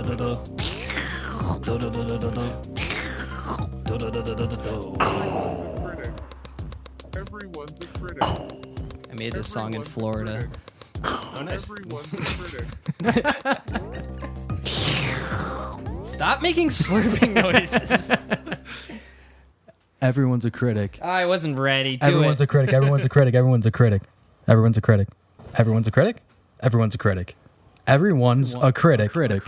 Everyone's a critic. I made this song in Florida. Oh, nice. Everyone's a critic. Stop making slurping noises. Everyone's a critic. I wasn't ready. Everyone's a critic. Everyone's a critic. Everyone's a critic. Everyone's a critic. Everyone's a critic. Everyone's a critic. Everyone's a critic. Critic.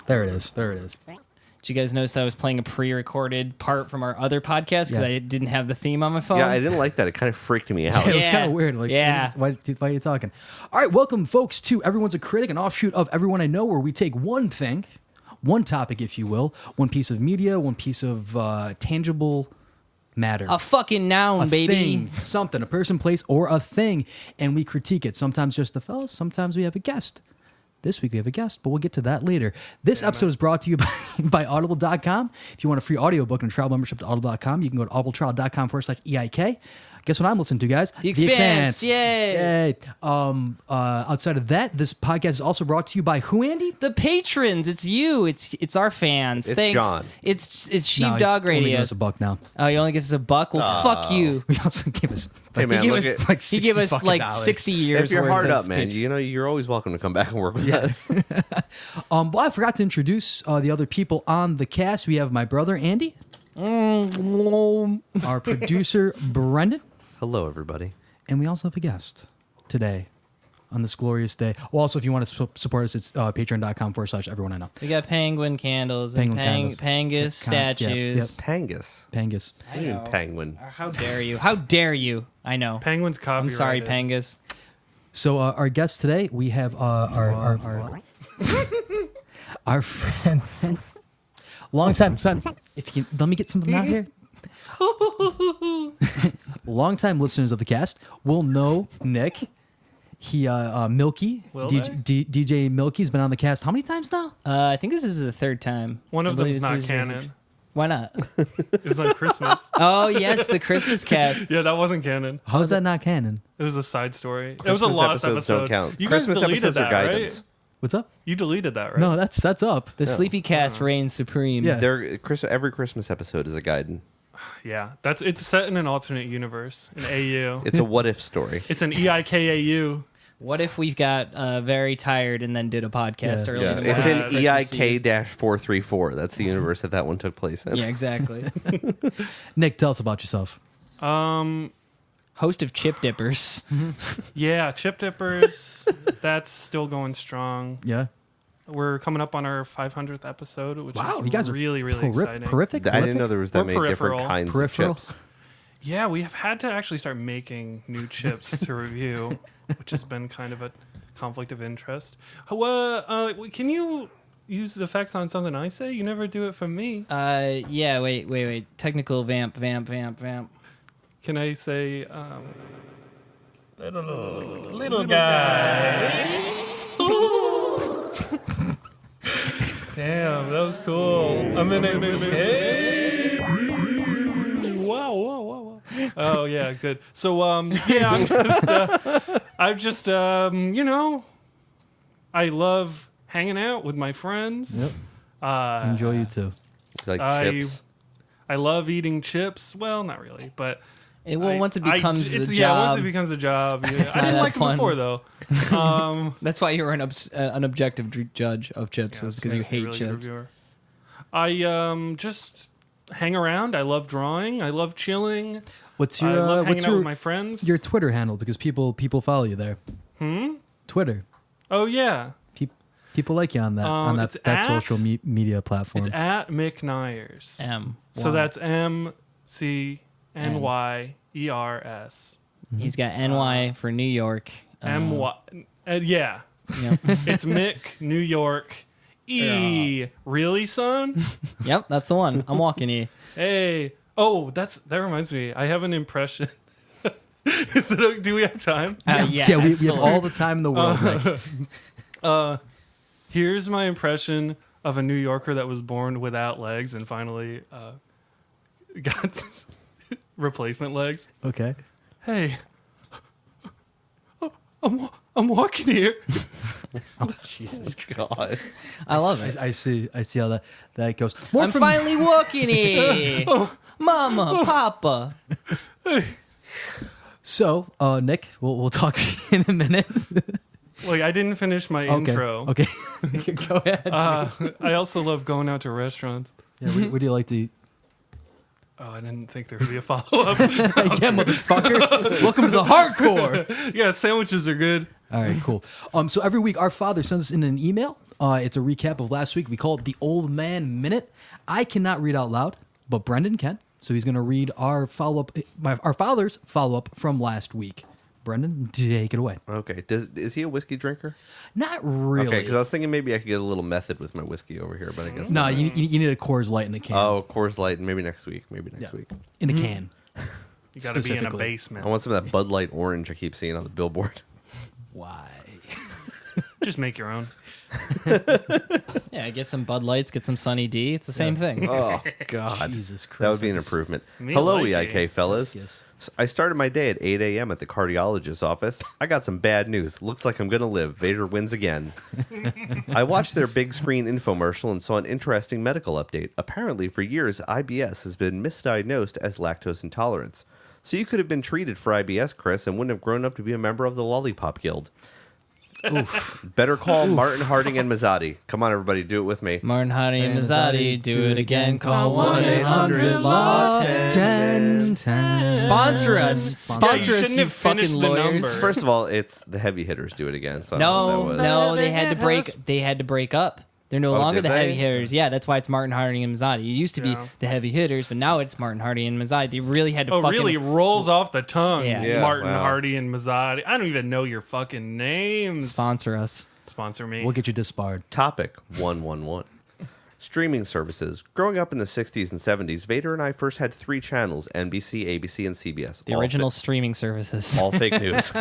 There it is. There it is. Did you guys notice that I was playing a pre-recorded part from our other podcast because I didn't have the theme on my phone? Yeah, I didn't like that. It kind of freaked me out. It was kind of weird. Like, why are you talking? All right, welcome, folks, to Everyone's a Critic, an offshoot of Everyone I Know, where we take one thing, one topic, if you will, one piece of media, one piece of tangible matter. A fucking noun, baby. Thing, something, a person, place, or a thing, and we critique it. Sometimes just the fellas, sometimes we have a guest. This week we have a guest, but we'll get to that later. This episode is brought to you by Audible.com. If you want a free audiobook and a trial membership to Audible.com, you can go to audibletrial.com/EIK. Guess what I'm listening to, guys? The Expanse. Yay. Outside of that, this podcast is also brought to you by who, Andy? The patrons. It's you. It's our fans. It's Thanks. John. It's No, Sheepdog he's only Radio. giving us $1 now. Oh, he only gives us $1? Well, fuck you. We also give us... Hey, man, He look gave us, at, like he gave us $60 like fucking 60 years if you're worth hard of up, man, pitch. you know, you're always welcome to come back and work with us. Well, I forgot to introduce the other people on the cast. We have my brother, Andy. Our producer, Brendan. Hello, everybody. And we also have a guest today on this glorious day. Well, also, if you want to support us, it's patreon.com/everyone I know. We got penguin candles Penguin and candles. Pangus statues. Yep. Pangus. Pangus. I mean penguin. How dare you? How dare you? I know. Penguin's copyrighted. I'm sorry, Pangus. So our guest today, we have our our friend, long time. If you let me get something out here. Longtime listeners of the cast will know Nick. He Milky, DJ Milky's been on the cast how many times now? I think this is the third time. One of I believe them's this not is canon. Why not? It was on Christmas. Oh, yes, the Christmas cast. Yeah, that wasn't canon. How is that not canon? It was a side story. It was a Christmas lost episodes episode. don't count. You Christmas guys deleted episodes that, are guidance. right? What's up? You deleted that, right? No, that's up. The Sleepy Cast reigns supreme. Yeah. Every Christmas episode is a guide. Yeah, it's set in an alternate universe, an AU. It's a what if story. It's an EIKAU. What if we got very tired and then did a podcast early? Yeah, in the it's morning? in EIK-434. That's the universe that one took place in. Yeah, exactly. Nick, tell us about yourself. Host of Chip Dippers. Yeah, Chip Dippers. That's still going strong. Yeah. We're coming up on our 500th episode, which Wow, is you guys are really exciting. Prolific. I didn't know there was that Or many different peripheral. kinds Peripheral. of chips. Yeah, we have had to actually start making new chips to review, which has been kind of a conflict of interest. Can you use the effects on something I say? You never do it for me. Yeah, wait. Technical vamp. Can I say, little guy? Damn, that was cool. I'm in a hey. Wow. Oh yeah, good. So yeah, I'm just you know, I love hanging out with my friends. Yep. Enjoy you too. Like chips. I love eating chips. Well, not really, but Once it becomes a job. Yeah, once it becomes a job. Yeah. I not didn't that like fun. it before though. That's why you were an objective judge of chips, was because you hate really good chips. reviewer. I just hang around. I love drawing. I love chilling. What's I your love hanging what's out with my friends. your Twitter handle? Because people follow you there. Twitter. Oh yeah, People like you on that it's that at- social media platform. it's at Mick Nyers. M. So that's MCNYERS. He's got NY for New York. MY. Yeah, Yep. it's Mick New York. Really, son? Yep, that's the one. I'm walking you. Hey. Oh, that reminds me. I have an impression. Do we have time? Yeah, we have absolutely. all the time in the world. Nick. Here's my impression of a New Yorker that was born without legs and finally got replacement legs. Okay. Hey, I'm I'm walking here. Jesus God. I love it. I see how that goes. More I'm from finally walking here. Mama, Papa. So, Nick, we'll talk to you in a minute. Like, I didn't finish my intro. Okay. Go ahead. I also love going out to restaurants. Yeah, what do you like to eat? Oh, I didn't think there would be a follow-up. Yeah, motherfucker. Welcome to the hardcore. Yeah, sandwiches are good. All right, cool. So every week our father sends us in an email. It's a recap of last week. We call it the Old Man Minute. I cannot read out loud, but Brendan can. So he's going to read our follow-up, our father's follow-up from last week. Brendan, take it away. Okay. Is he a whiskey drinker? Not really. Okay, because I was thinking maybe I could get a little method with my whiskey over here, but I guess No, not. you need a Coors Light in a can. Oh, Coors Light, maybe next week. Maybe next week. In a can. You got to be in a Specifically. basement. I want some of that Bud Light orange I keep seeing on the billboard. Why? Just make your own. Yeah, get some Bud Lights, get some Sunny D. It's the same thing. Oh, God. Jesus Christ. That would be an That's- improvement. Me Hello, like EIK fellas. Yes. I started my day at 8 a.m. at the cardiologist's office. I got some bad news. Looks like I'm going to live. Vader wins again. I watched their big screen infomercial and saw an interesting medical update. Apparently, for years, IBS has been misdiagnosed as lactose intolerance. So you could have been treated for IBS, Chris, and wouldn't have grown up to be a member of the Lollipop Guild. Better call Martin Harding and Mazzotti. Come on, everybody, do it with me. Martin, Harding, and Mazzotti, do it again. Call 1-800-LAW-10. 10. Sponsor us. Sponsor us, shouldn't you have fucking finished the lawyers. number. First of all, it's the heavy hitters do it again. So I don't know No, what that was. no, they had to break. They had to break up. They're no longer did the heavy they? hitters. Yeah, that's why it's Martin, Harding, and Mazzotti. It used to be Yeah. the heavy hitters, but now it's Martin, Harding, and Mazzotti. They really had to Oh, fucking... really rolls off the tongue. Yeah. Yeah, Martin wow. Hardy and Mazzotti. I don't even know your fucking names. sponsor us. Sponsor me. We'll get you disbarred. Topic 111. Streaming services. Growing up in the 60s and 70s, Vader and I first had 3 channels, NBC, ABC, and CBS. The All original fi- streaming services. all fake news.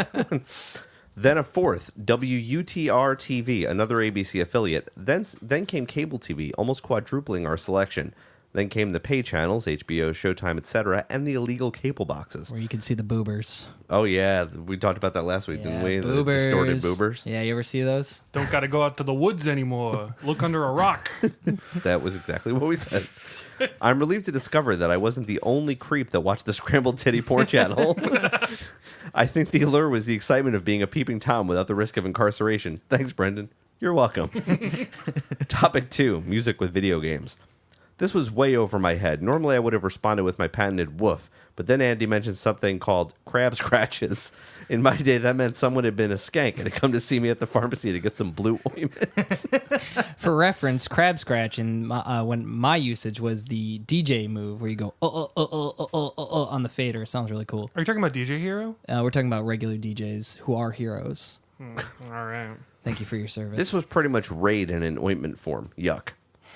Then a fourth, WUTR-TV, another ABC affiliate. Then came cable TV, almost quadrupling our selection. Then came the pay channels, HBO, Showtime, etc., and the illegal cable boxes. Where you can see the boobers. Oh, yeah. We talked about that last week, didn't we? The boobers. distorted boobers. Yeah, you ever see those? Don't got to go out to the woods anymore. Look under a rock. That was exactly what we said. I'm relieved to discover that I wasn't the only creep that watched the Scrambled Titty Porn channel. I think the allure was the excitement of being a peeping Tom without the risk of incarceration. Thanks, Brendan. You're welcome. Topic 2, music with video games. This was way over my head. Normally, I would have responded with my patented woof, but then Andy mentioned something called crab scratches. In my day, that meant someone had been a skank and had come to see me at the pharmacy to get some blue ointment. For reference, crab scratch, and when my usage was the DJ move, where you go on the fader. It sounds really cool. Are you talking about DJ Hero? We're talking about regular DJs who are heroes. All right. Thank you for your service. This was pretty much Raid in an ointment form. Yuck.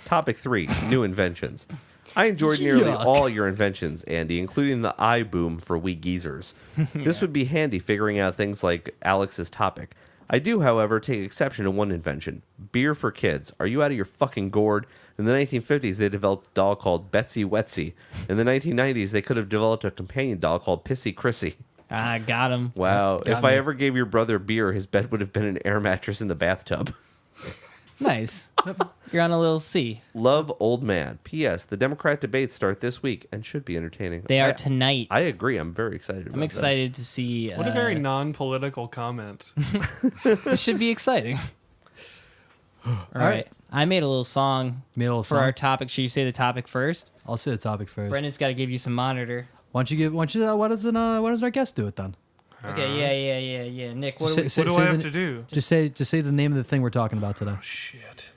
Topic 3, new inventions. I enjoyed nearly Yuck. all your inventions, Andy, including the eye boom for we geezers. This would be handy figuring out things like Alex's topic. I do, however, take exception to one invention. Beer for kids. Are you out of your fucking gourd? In the 1950s, they developed a doll called Betsy Wetsy. In the 1990s, they could have developed a companion doll called Pissy Chrissy. Ah, got him. Wow. Got If me. I ever gave your brother beer, his bed would have been an air mattress in the bathtub. Nice. You're on a little C. Love, old man. P.S. The Democrat debates start this week and should be entertaining. They are tonight. I agree. I'm very excited about I'm excited to see. What a very non-political comment. This should be exciting. All right. I made a little song Made a little for song? our topic. Should you say the topic first? I'll say the topic first. Brendan's got to give you some monitor. Why doesn't our guest do it then? Okay, yeah. Nick, what do we... Say- What do say I have the- to do? Just say the name of the thing we're talking about today. Shit.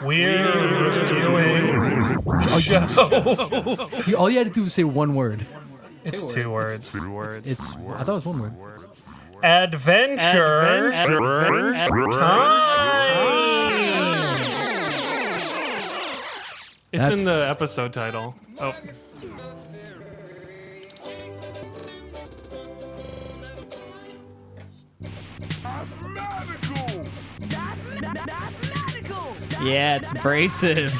We're reviewing the show. All you had to do was say one word. It's 2 words. 2 words. I thought it was one word. Adventure Time. It's in the episode title. Oh. Yeah, it's abrasive.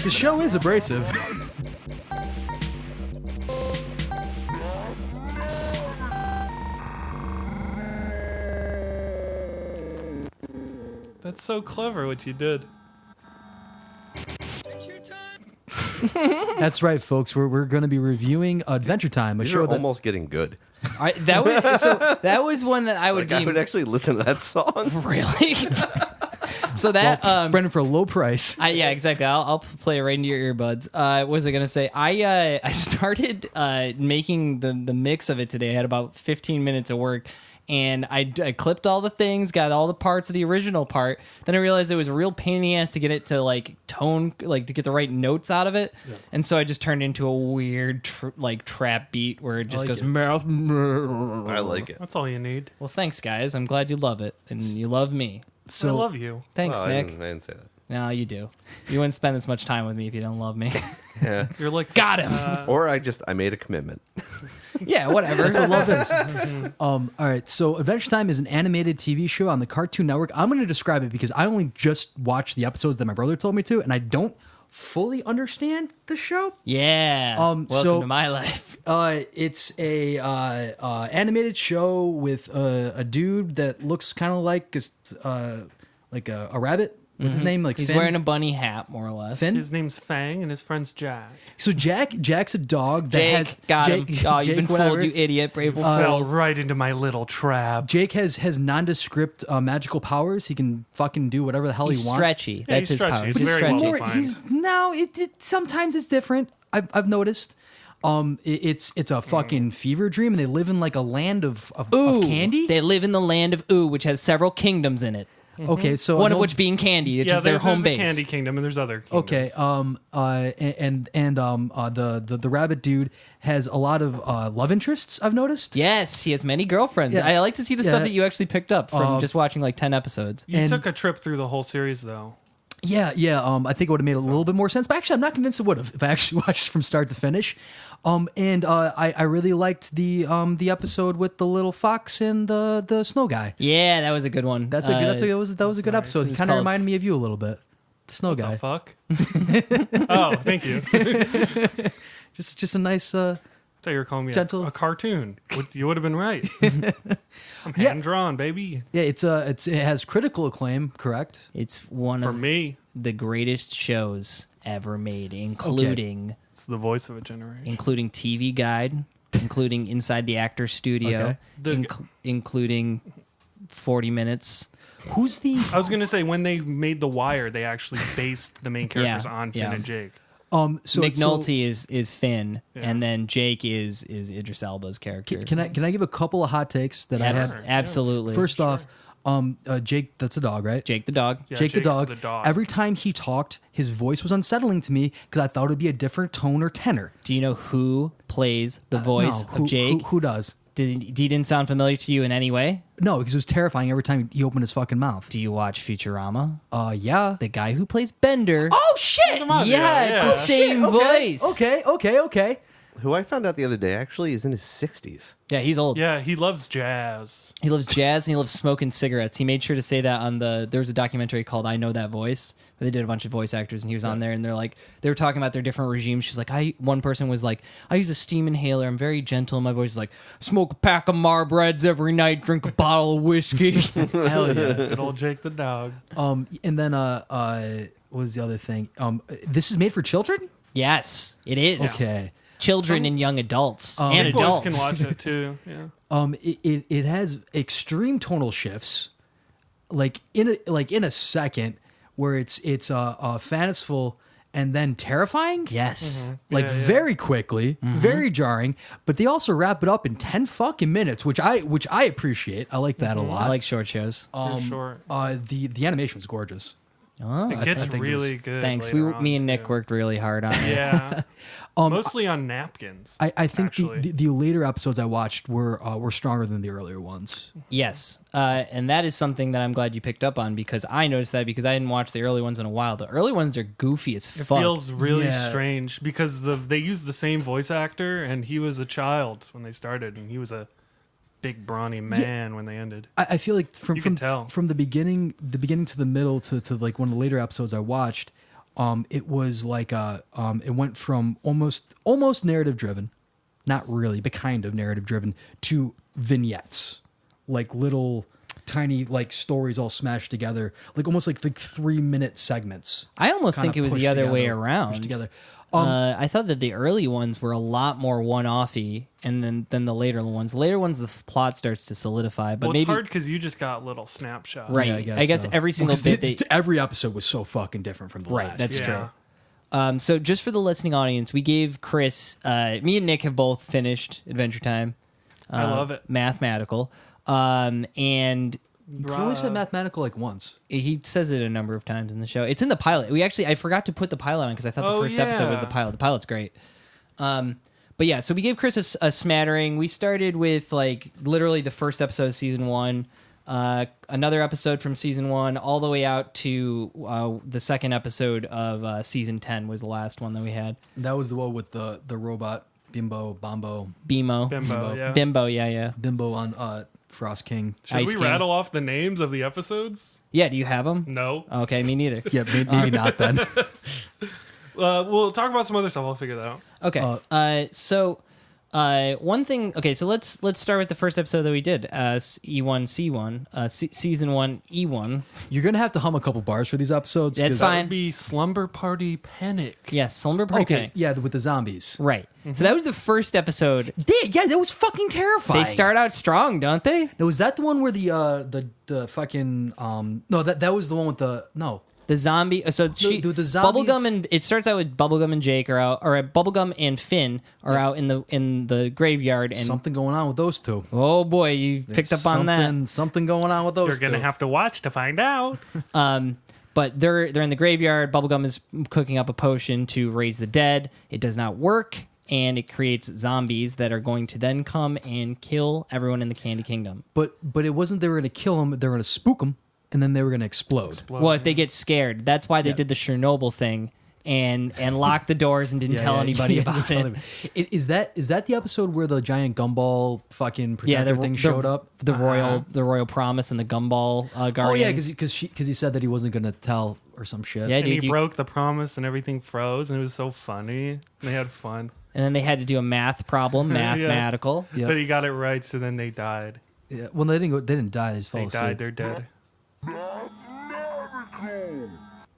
The show is abrasive. so clever what you did. That's right, folks. We're going to be reviewing Adventure Time, a These show are that almost getting good. That was one that I would Like, I deem would actually listen to that song. really. So that Brendan for a low price. yeah, exactly. I'll play it right into your earbuds. What was I gonna say? I started making the mix of it today. I had about 15 minutes of work, and I clipped all the things, got all the parts of the original part. Then I realized it was a real pain in the ass to get it to like tone, like to get the right notes out of it. Yeah. And so I just turned into a weird trap beat where it just goes mouth. I like it. That's all you need. Well, thanks guys. I'm glad you love it and you love me. So I love you. Thanks, Well, Nick. I didn't say that. No, you do. You wouldn't spend this much time with me if you don't love me. Yeah. You're like Got him. Or I made a commitment. Yeah, whatever. That's what love is. All right, so Adventure Time is an animated TV show on the Cartoon Network. I'm going to describe it because I only just watched the episodes that my brother told me to, and I don't fully understand the show. Yeah. Welcome so- to my life. It's a animated show with a dude that looks kind of like a rabbit. What's his name? Like He's Finn? wearing a bunny hat, more or less. Finn? his name's Fang and his friend's Jack. So Jack's a dog that Jake, has got Jake, him. Oh, you've Jake, been whatever. fooled, you idiot. April Fell Fools. right into my little trap. Jake has nondescript magical powers. He can fucking do whatever the hell He's he wants. stretchy. Yeah, That's he's his stretchy. power. It's He's very stretchy. well More- defined. no, it sometimes it's different. I've noticed. It's a fucking fever dream, and they live in like a land of Ooh, candy. They live in the land of Ooh, which has several kingdoms in it. Okay, so One of no- which being Candy, which Yeah, is their there's home a base. Candy Kingdom and there's other kingdoms. Okay, the rabbit dude has a lot of love interests. I've noticed. Yes, he has many girlfriends. Yeah. I like to see the Yeah. stuff that you actually picked up from just watching like 10 episodes. You And- took a trip through the whole series, though. Yeah. I think it would have made a little bit more sense, but actually, I'm not convinced it would have if I actually watched from start to finish. I really liked the episode with the little fox and the snow guy. Yeah, that was a good one. That was a good nice. episode. This It is kind of called- reminded me of you a little bit. The snow guy. The fuck? Oh, thank you. Just a nice. I thought you were calling me Gentle- a cartoon. You would have been right. I'm hand drawn, baby. Yeah, it has critical acclaim. Correct. It's one For of me, the greatest shows ever made, including it's the voice of a generation. including TV Guide, including Inside the Actors Studio, Okay. including 40 Minutes. Who's the I was gonna say when they made The Wire, they actually based the main characters on Finn yeah. and Jake. so McNulty is Finn, Yeah. and then Jake is Idris Elba's character. Can I give a couple of hot takes that I Abs- have? absolutely. First off, Jake, that's a dog, right? Jake the dog. Yeah, Jake the Jake's dog. the dog. Every time he talked, his voice was unsettling to me because I thought it would be a different tone or tenor. Do you know who plays the voice No, of Jake? Who does? He didn't sound familiar to you in any way? No, because it was terrifying every time he opened his fucking mouth. Do you watch Futurama? Yeah. The guy who plays Bender. Oh shit! Come on, yeah, it's the same Okay, voice. Okay. Who I found out the other day actually is in his 60s. Yeah, he's old. Yeah, he loves jazz. He loves jazz and he loves smoking cigarettes. He made sure to say that on there was a documentary called I Know That Voice, where they did a bunch of voice actors and he was on there and they were talking about their different regimes. She's like, one person was like, I use a steam inhaler. I'm very gentle. My voice is like, smoke a pack of Marbreds every night, drink a bottle of whiskey. Hell yeah. Good old Jake the dog. And then what was the other thing? This is made for children? Yes, it is. Okay. Children and young adults and Boys adults. can watch it too. Yeah. It has extreme tonal shifts, like in a second, where it's fanciful and then terrifying. Yes. Like Yeah, yeah. very quickly, very jarring. But they also wrap it up in 10 fucking minutes, which I appreciate. I like that a lot. I like short shows. For sure. The animation's gorgeous. Oh, It gets I think it really good. thanks. later on, Me and Nick too. worked really hard on it. Yeah. Mostly on napkins. I think actually. the later episodes I watched were stronger than the earlier ones. Yes, and that is something that I'm glad you picked up on because I noticed that because I didn't watch the early ones in a while. The early ones are goofy as It fuck. feels really Yeah. strange because they used the same voice actor and he was a child when they started and he was a big brawny man when they ended. I feel like You can tell. from the beginning to the middle to like one of the later episodes I watched, it was like it went from almost narrative driven, not really, but kind of narrative driven, to vignettes, like little tiny like stories all smashed together, like almost like 3-minute segments. I almost Kinda think it was pushed the other way together, around. pushed together. I thought that the early ones were a lot more one-offy, and then the later ones. Later ones, the plot starts to solidify. But Well, maybe it's hard because you just got little snapshots. right. Yeah, I guess so. every single Because bit. every episode was so fucking different from the last. That's Yeah. true. So just for the listening audience, we gave Chris, me and Nick have both finished Adventure Time. I love it. Mathematical. And You only said mathematical like once. he says it a number of times in the show. It's in the pilot. I forgot to put the pilot on because I thought the Oh, first episode was yeah. the pilot. The pilot's great. But yeah, so we gave Chris a smattering. We started with like literally the first episode of season 1, another episode from season 1, all the way out to the second episode of season 10 was the last one that we had. That was the one with the robot Bimbo Bimbo, Bimbo. Yeah. Bimbo on Frost King. Should Ice we King. rattle off the names of the episodes? Yeah, do you have them? No. Okay, me neither. Yeah, maybe not then. We'll talk about some other stuff. I'll figure that out. Okay. So one thing. Okay, so let's start with the first episode that we did. E1C1, season 1 E1. You're gonna have to hum a couple bars for these episodes. That's 'cause- fine. That would be Slumber Party Panic. Yes, Slumber Party. Okay, Panic. yeah, with the zombies. Right. So that was the first episode. Yeah, that was fucking terrifying. They start out strong, don't they? Now, was that the one where the fucking no, that was the one with the no. The zombie. So she, the zombies- Bubblegum and it starts out with Bubblegum and Jake are out, or Bubblegum and Finn are out in the graveyard, and Something going on with those two. oh boy, you picked up on that. Something going on with those You're gonna two. have to watch to find out. But they're in the graveyard. Bubblegum is cooking up a potion to raise the dead. It does not work, and it creates zombies that are going to then come and kill everyone in the Candy Kingdom. But it wasn't they were gonna kill them, they were gonna spook them, and then they were gonna explode. Well, if they get scared, that's why they did the Chernobyl thing and locked the doors and didn't tell anybody about it. Is that the episode where the giant gumball fucking protector thing showed up? The Royal Promise and the Gumball Guardians. Oh yeah, because he said that he wasn't gonna tell or some shit. Yeah, And dude, he broke the promise and everything froze, and it was so funny. They had fun. and then they had to do a math problem, mathematical. Yeah. But he got it right, so then they died. Yeah. Well, they didn't die. They just fell They asleep. died. They're dead.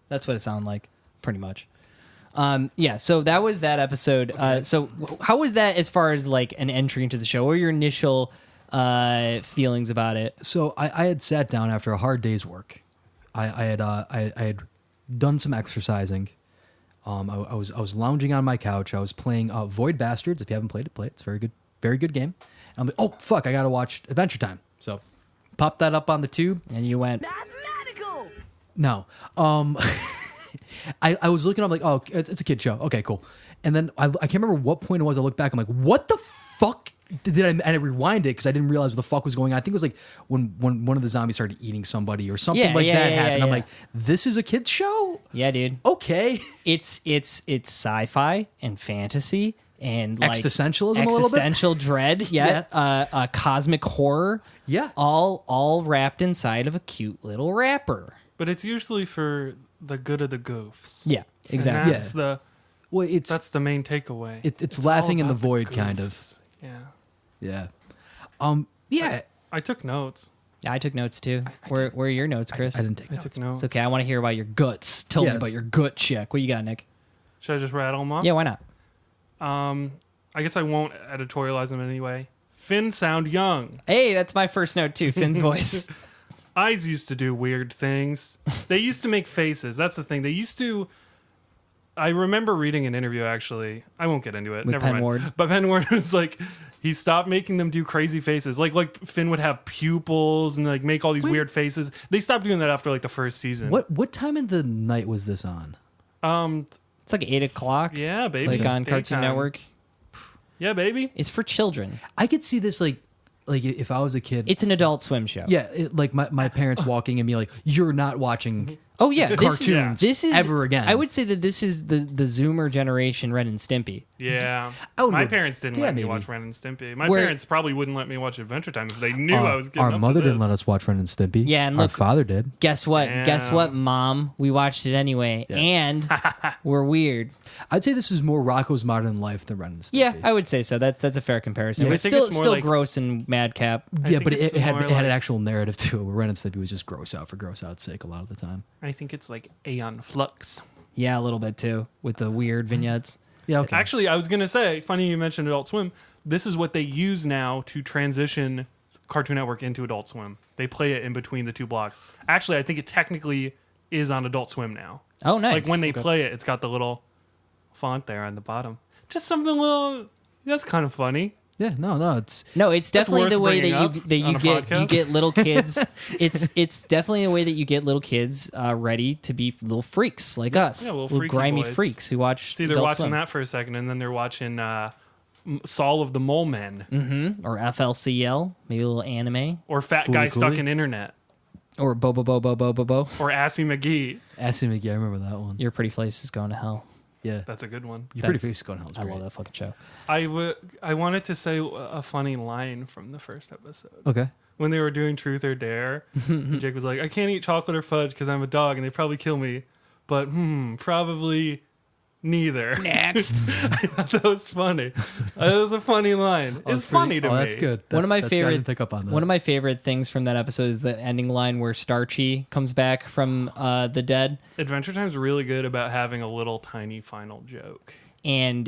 That's what it sounded like, pretty much. Yeah, so that was that episode. So how was that as far as like an entry into the show? What were your initial feelings about it? So I had sat down after a hard day's work. I had done some exercising. I was lounging on my couch. I was playing Void Bastards. If you haven't played it, play it. It's a very good game. And I'm like, oh fuck, I gotta watch Adventure Time. So pop that up on the tube. And you went, Mathematical! No. I was looking up like, oh, it's a kid show. Okay, cool. And then I can't remember what point it was. I looked back. I'm like, what the fuck did I? And I rewind it because I didn't realize what the fuck was going on. I think it was like when one of the zombies started eating somebody or something Yeah, like yeah, that yeah, happened. yeah, I'm yeah. like, this is a kid's show? yeah, dude. Okay. It's sci-fi and fantasy and like Existentialism a little bit? existential dread, cosmic horror. Yeah. All wrapped inside of a cute little wrapper. But it's usually for the good of the goofs. Yeah, And exactly. that's the Well, that's the main takeaway. it's all laughing in the about void, kind of. goofs. Yeah. Yeah. Yeah. I took notes. Yeah, I took notes too. Where are your notes, Chris? I didn't take I notes. took notes. It's okay. I want to hear about your guts. Tell me Yes. about your gut check. What you got, Nick? Should I just rattle them off? Yeah, why not? I guess I won't editorialize them anyway. Finn sound young. Hey, that's my first note too. Finn's voice. Eyes used to do weird things. They used to make faces. That's the thing. They used to. I remember reading an interview, actually. I won't get into it. With Never Penn mind. Ward. But Penn Ward was like, he stopped making them do crazy faces. Like Finn would have pupils and like make all these weird faces. They stopped doing that after like the first season. What time of the night was this on? It's like 8 o'clock. Yeah, baby. Like on Cartoon Daytime. Network. Yeah, baby. It's for children. I could see this like if I was a kid. It's an Adult Swim show. Yeah, like my parents walking and me like, you're not watching Oh yeah, cartoons This is ever again. I would say that this is the Zoomer generation Ren and Stimpy. Yeah. Oh, My no. parents didn't Yeah, let me maybe. watch Ren and Stimpy. My Where- parents probably wouldn't let me watch Adventure Time if they knew I was getting Our up mother to didn't this. let us watch Ren and Stimpy. Yeah, and our look- father did. Guess what? Guess Damn. what, Mom? We watched it anyway, and we're weird. I'd say this is more Rocco's Modern Life than Ren and Stimpy. Yeah, I would say so. That's a fair comparison. Yeah. But I it's think still it's more still like- gross and madcap. I Yeah, think but it's it had more an like- actual narrative too. Where Ren and Stimpy was just gross out for gross out's sake a lot of the time. I think it's like Aeon Flux. Yeah, a little bit too with the weird vignettes. Yeah, okay. Actually, I was going to say, funny you mentioned Adult Swim. This is what they use now to transition Cartoon Network into Adult Swim. They play it in between the two blocks. Actually, I think it technically is on Adult Swim now. Oh, nice. Like when they play it, it's got the little font there on the bottom. Just something little. That's kind of funny. Yeah, no, it's No, it's definitely worth the way bringing that up on a you podcast. get little kids. it's definitely a way that you get little kids ready to be little freaks like us, Yeah, little freaky grimy boys. freaks who watch. See, they're Adult watching Swim. that for a second, and then they're watching Saul of the Mole Men Or FLCL, maybe a little anime, or Fat Fooly Guy Stuck Cooly. in Internet or Bo Bo Bo Bo Bo Bo Bo. or Assy McGee. Assy McGee. I remember that one. Your pretty face is going to hell. Yeah, That's a good one. your pretty that's- face is going hell. I love that fucking show. I wanted to say a funny line from the first episode. Okay. When they were doing Truth or Dare, Jake was like, I can't eat chocolate or fudge because I'm a dog and they probably kill me. But, probably neither. Next. I thought that was funny. That was a funny line. Oh, It's funny to me. That's good. One of my that's good. I favorite didn't pick up on that. One of my favorite things from that episode is the ending line where Starchy comes back from the dead. Adventure Time's really good about having a little tiny final joke. And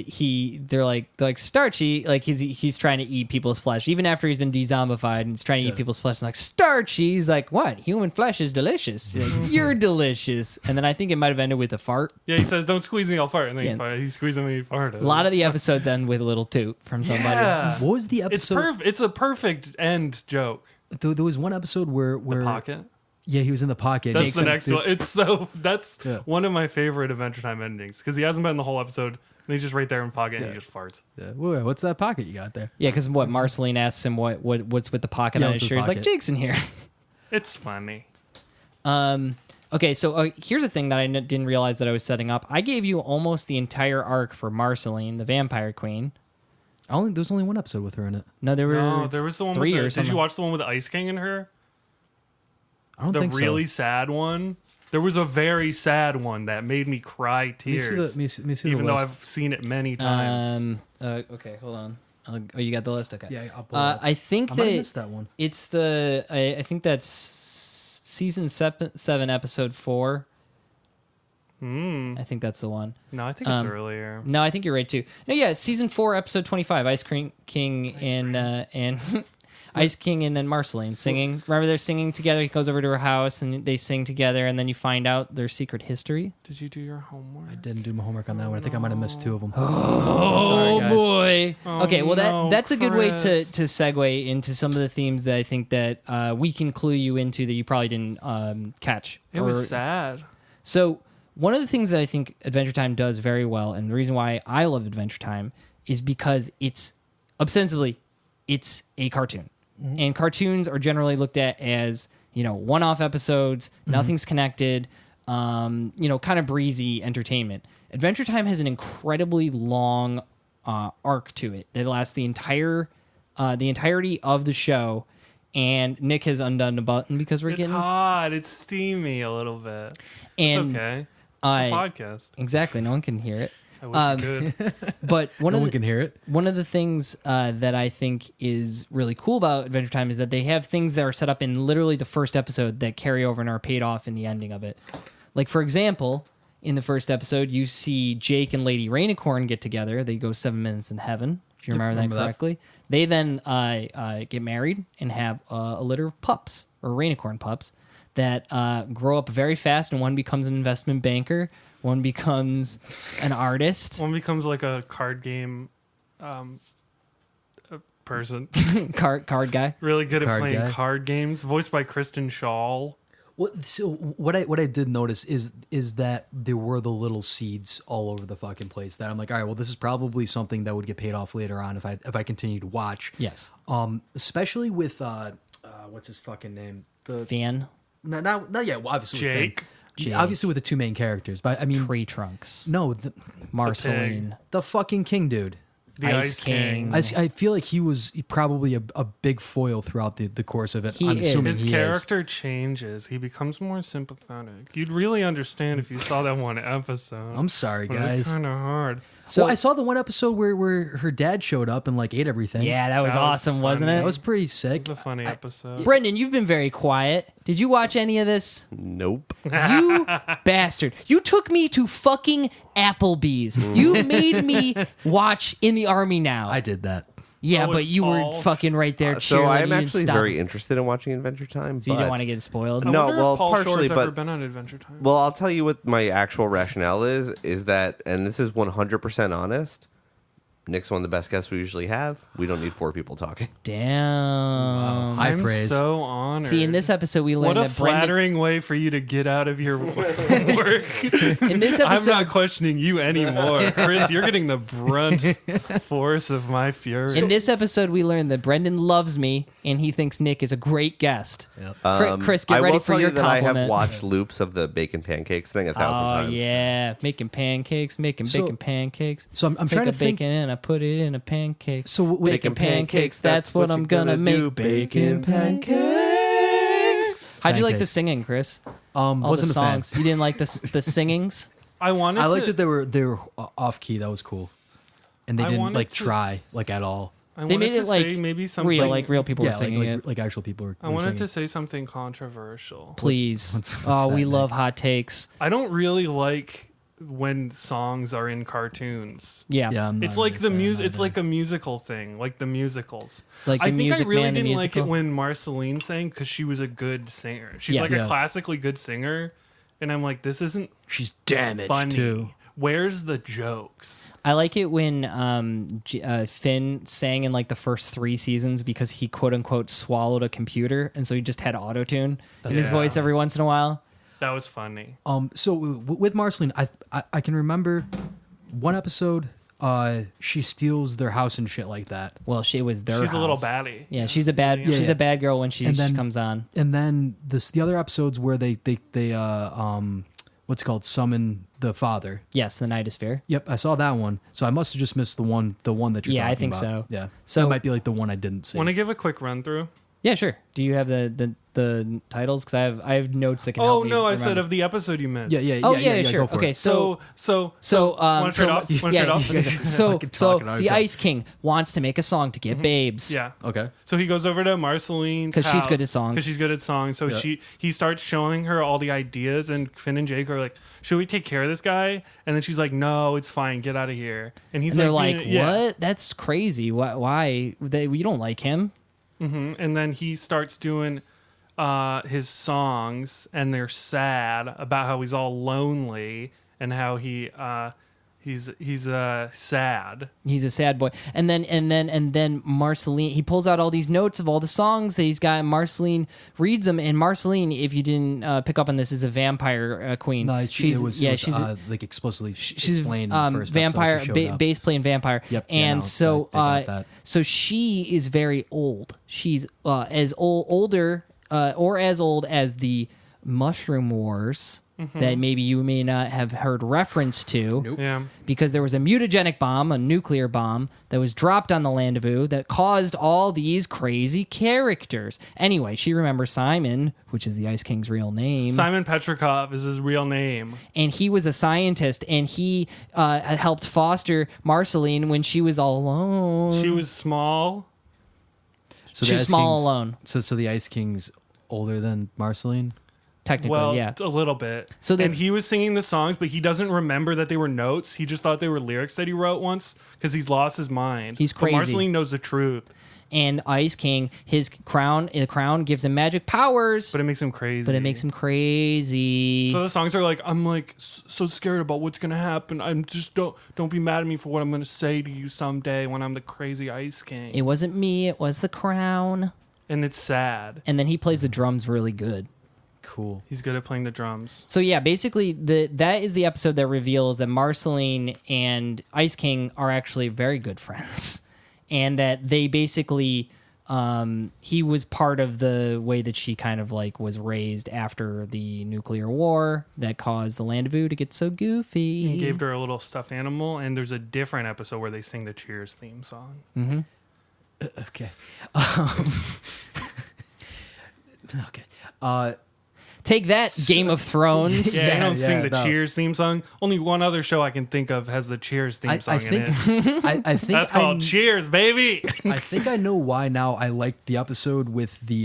they're like Starchy, like he's trying to eat people's flesh even after he's been de-zombified and he's trying to eat people's flesh. And like Starchy, he's like, what? Human flesh is delicious. He's like, you're delicious. And then I think it might have ended with a fart. Yeah, he says, don't squeeze me, I'll fart. And then Yeah. he squeezes me, he farted. A lot of the episodes end with a little toot from somebody. Yeah. What was the It's episode? it's a perfect end joke. There was one episode where The pocket. Yeah, he was in the pocket. That's Jake's the in- next one. It's so that's Yeah. one of my favorite Adventure Time endings because he hasn't been in the whole episode. And he's just right there in the pocket and he just farts. Yeah. Wait, what's that pocket you got there? Yeah, because Marceline asks him what's with the pocket Yeah, on what's his with shirt. He's like, pocket? Jake's in here. It's funny. Okay, so here's a thing that I didn't realize that I was setting up. I gave you almost the entire arc for Marceline, the Vampire Queen. There's only one episode with her in it. No, there were No, there was the one three with or the, Did something. you watch the one with the Ice King and her? I don't The think really so. sad one? There was a very sad one that made me cry Let me tears. see the even though list. I've seen it many times. Okay, hold on. Oh, you got the list? Okay. Yeah, I'll pull it up. I think I might have that missed that one. it's I think that's season 7, episode 4. I think that's the one. No, I think it's earlier. No, I think you're right too. No, yeah, season 4, episode 25. Ice Cream King and Ice King and then Marceline singing. Remember, they're singing together. He goes over to her house and they sing together, and then you find out their secret history. Did you do your homework? I didn't do my homework on that one. I think I might have missed two of them. Oh, sorry, guys. boy. Oh, Okay, well no, that's a good way to Chris. segue into some of the themes that I think that we can clue you into that you probably didn't catch. It was sad. So one of the things that I think Adventure Time does very well, and the reason why I love Adventure Time, is because it's ostensibly it's a cartoon, and cartoons are generally looked at as one-off episodes, nothing's connected, kind of breezy entertainment. Adventure Time has an incredibly long arc to it that lasts the entirety of the show. And Nick has undone the button because we're It's getting hot. It's steamy a little bit. and It's okay. It's I a podcast. exactly no one can hear it. I wish you could. But No one can hear it. one of the things that I think is really cool about Adventure Time is that they have things that are set up in literally the first episode that carry over and are paid off in the ending of it. Like, for example, in the first episode, you see Jake and Lady Rainicorn get together. They go 7 minutes in heaven, if you remember that correctly. They then get married and have a litter of pups, or Rainicorn pups, that grow up very fast, and one becomes an investment banker, one becomes an artist. One becomes like a card game person. card guy. Really good at Card playing guy. card games. Voiced by Kristen Shaw. So what I did notice is that there were the little seeds all over the fucking place that I'm like, all right, well, this is probably something that would get paid off later on if I continue to watch. Yes. Especially with what's his fucking name? The Fan. not yet. Well, obviously with Jake. Finn. obviously with the two main characters, but I mean, Tree Trunks, no, Marceline, the fucking king dude. The Ice King. I feel like he was probably a big foil throughout the course of it. He I'm is. assuming His he character changes. He becomes more sympathetic. You'd really understand if you saw that one episode. I'm sorry, guys. Kind of hard. So Well, I saw the one episode where her dad showed up and like ate everything. yeah, that was That was awesome, wasn't funny. it? That was pretty sick. It's a funny episode. Brendan, you've been very quiet. Did you watch any of this? Nope. You bastard. You took me to fucking Applebee's. You made me watch In the Army Now. I did that. Yeah, Oh, but you were Paul. fucking right there cheerleading. So I'm You didn't actually stop. very interested in watching Adventure Time. So you but- didn't want to get spoiled? I No, wonder well, if Paul partially, Shore's ever but- been on Adventure Time. Well, I'll tell you what my actual rationale is that, and this is 100% honest, Nick's one of the best guests we usually have. We don't need 4 people talking. Damn. High I'm praise. so honored. See, in this episode, we what learned a that Brendan. flattering way for you to get out of your work. In this I'm episode, not questioning you anymore, Chris. You're getting the brunt force of my fury. in this episode, we learned that Brendan loves me, and he thinks Nick is a great guest. Chris, get I ready will for tell your you that I compliment. have watched loops of the bacon pancakes thing 1,000 Oh times. yeah, making pancakes, making So- bacon pancakes. So I'm Take trying a to think. bacon and I put it in a pancake. So with Bacon pancakes, that's what I'm gonna make. Bacon pancakes. How'd you like the Pancakes. singing, Chris? wasn't All the a fan. songs. You didn't like the singings? I wanted. I liked to, that they were off key. That was cool, and they I didn't wanted like to- try like at all. I They wanted made to it like say maybe something. real, like real people were singing it. like actual people were. I were wanted singing. to say something controversial. Please. What's Oh, that, we Nick? love hot takes. I don't really like when songs are in cartoons. Yeah. Yeah, I'm It's not a like big the fan music. It's either. like a musical thing, like the musicals. Like I the think Music I really Man, the didn't like it musical. when Marceline sang because she was a good singer. She's Yes. like a Yeah. classically good singer, and I'm like, this isn't She's damaged funny. too. Where's the jokes? I like it when Finn sang in like the first 3 seasons because he quote unquote swallowed a computer, and so he just had auto tune in his Yeah. voice every once in a while. That was funny. So with Marceline, I can remember one episode. She steals their house and shit like that, Well, she was their She's a little house. baddie. Yeah, she's a bad Yeah, she's yeah. a bad girl when she And then- comes on. and then the other episodes where they what's it called, summon the father. Yes, the night is fair. Yep, I saw that one. So I must have just missed the one that you're Yeah, I talking think about. so. Yeah, So- that might be like the one I didn't see. Want to give a quick run through? Yeah, sure. Do you have the titles? Because I have notes that can Oh help me no, I remember. said of the episode you missed. yeah. Oh yeah, sure. Go for Okay, it. so Want to trade off? Want to yeah, trade off? okay. so Fucking so talking, I the was Ice King wants to make a song to get babes. Yeah. Okay. So he goes over to Marceline's 'Cause she's good at songs. Because she's good at songs. So Yeah. he starts showing her all the ideas, and Finn and Jake are like, "Should we take care of this guy?" And then she's like, "No, it's fine. Get out of here." And he's And they're like, yeah. "What? That's crazy. Why? You don't like him?" And then he starts doing his songs, and they're sad about how he's all lonely and how he's sad. He's a sad boy. And then Marceline, he pulls out all these notes of all the songs that he's got, and Marceline reads them. And Marceline, if you didn't pick up on this, is a vampire queen. No, she's it was she's like explicitly she's explained in the first vampire episode she showed up. bass playing vampire. Yep, yeah, and no, so I got that. so she is very old. She's as older or as old as the Mushroom Wars that maybe you may not have heard reference to. Nope. Yeah. Because there was a mutagenic bomb, a nuclear bomb, that was dropped on the land of Oo that caused all these crazy characters. Anyway, she remembers Simon, which is the Ice King's real name. Simon Petrikov is his real name. And he was a scientist, and he helped foster Marceline when she was all alone. She was small. So She's the Ice small King's- alone. So the Ice King's older than Marceline. Technically, Well, yeah. a little bit. So and he was singing the songs, but he doesn't remember that they were notes. He just thought they were lyrics that he wrote once because he's lost his mind. He's But crazy. Marceline knows the truth, And Ice King, the crown gives him magic powers, but it makes him crazy. but it makes him crazy. So the songs are like, I'm like so scared about what's gonna happen. I'm just don't be mad at me for what I'm gonna say to you someday when I'm the crazy Ice King. It wasn't me, it was the crown. And it's sad. And then he plays the drums really good. Cool. He's good at playing the drums. So yeah, basically that is the episode that reveals that Marceline and Ice King are actually very good friends, and that they basically he was part of the way that she kind of like was raised after the nuclear war that caused the Land of Ooh to get so goofy. He gave her a little stuffed animal, and there's a different episode where they sing the Cheers theme song. Mm-hmm. Okay. Okay. Take that, Game of Thrones. Yeah, I don't sing the no. Cheers theme song. Only one other show I can think of has the Cheers theme song in it. I think That's called Cheers, baby. I think I know why now I liked the episode with the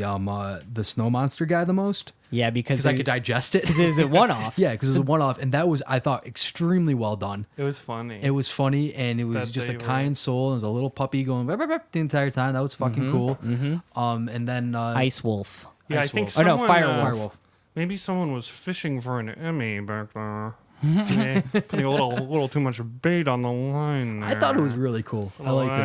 snow monster guy the most. Yeah, because I could digest it. Because it was a one-off. Yeah, because it was a one-off, and that was, I thought, extremely well done. It was funny. It was funny, and it was That just a they were- kind soul. There was a little puppy going "Burp, burp, burp," the entire time. That was fucking cool. And then Ice Wolf. yeah, I Ice think Wolf. Oh, no, someone, Firewolf. Firewolf. Maybe someone was fishing for an Emmy back there. Yeah, putting a little too much bait on the line there. I thought it was really cool. I liked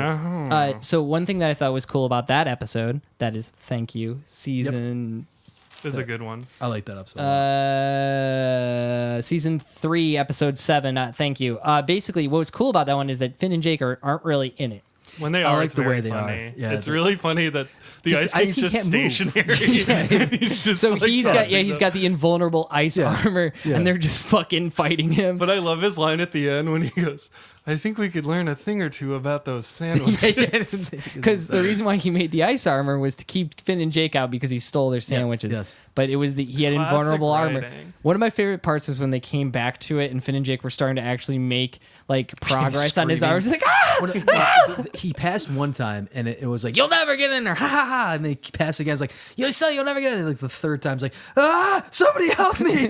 it. So one thing that I thought was cool about that episode, that is, thank you, season It was a good one. I like that episode. season 3, episode 7. Thank you. Basically, what was cool about that one is that Finn and Jake aren't really in it. When they I are, like it's the way very they are. funny. Yeah, it's the- really funny that the Just Ice the King's Ice just King can't move. stationary. He's just So like he's taunting got them. the invulnerable ice armor, Yeah. and they're just fucking fighting him. But I love his line at the end when he goes, "I think we could learn a thing or two about those sandwiches." Because the reason why he made the ice armor was to keep Finn and Jake out because he stole their sandwiches. yes. But it was he had Classic invulnerable armor. writing. One of my favorite parts was when they came back to it and Finn and Jake were starting to actually make like progress on his Screaming. arms. Like, ah! When he passed one time, and it was like, "You'll never get in there!" Ha ha ha! And they pass again. It's like, you'll never get in there. Like the third time, it's like, "Ah, somebody help me!"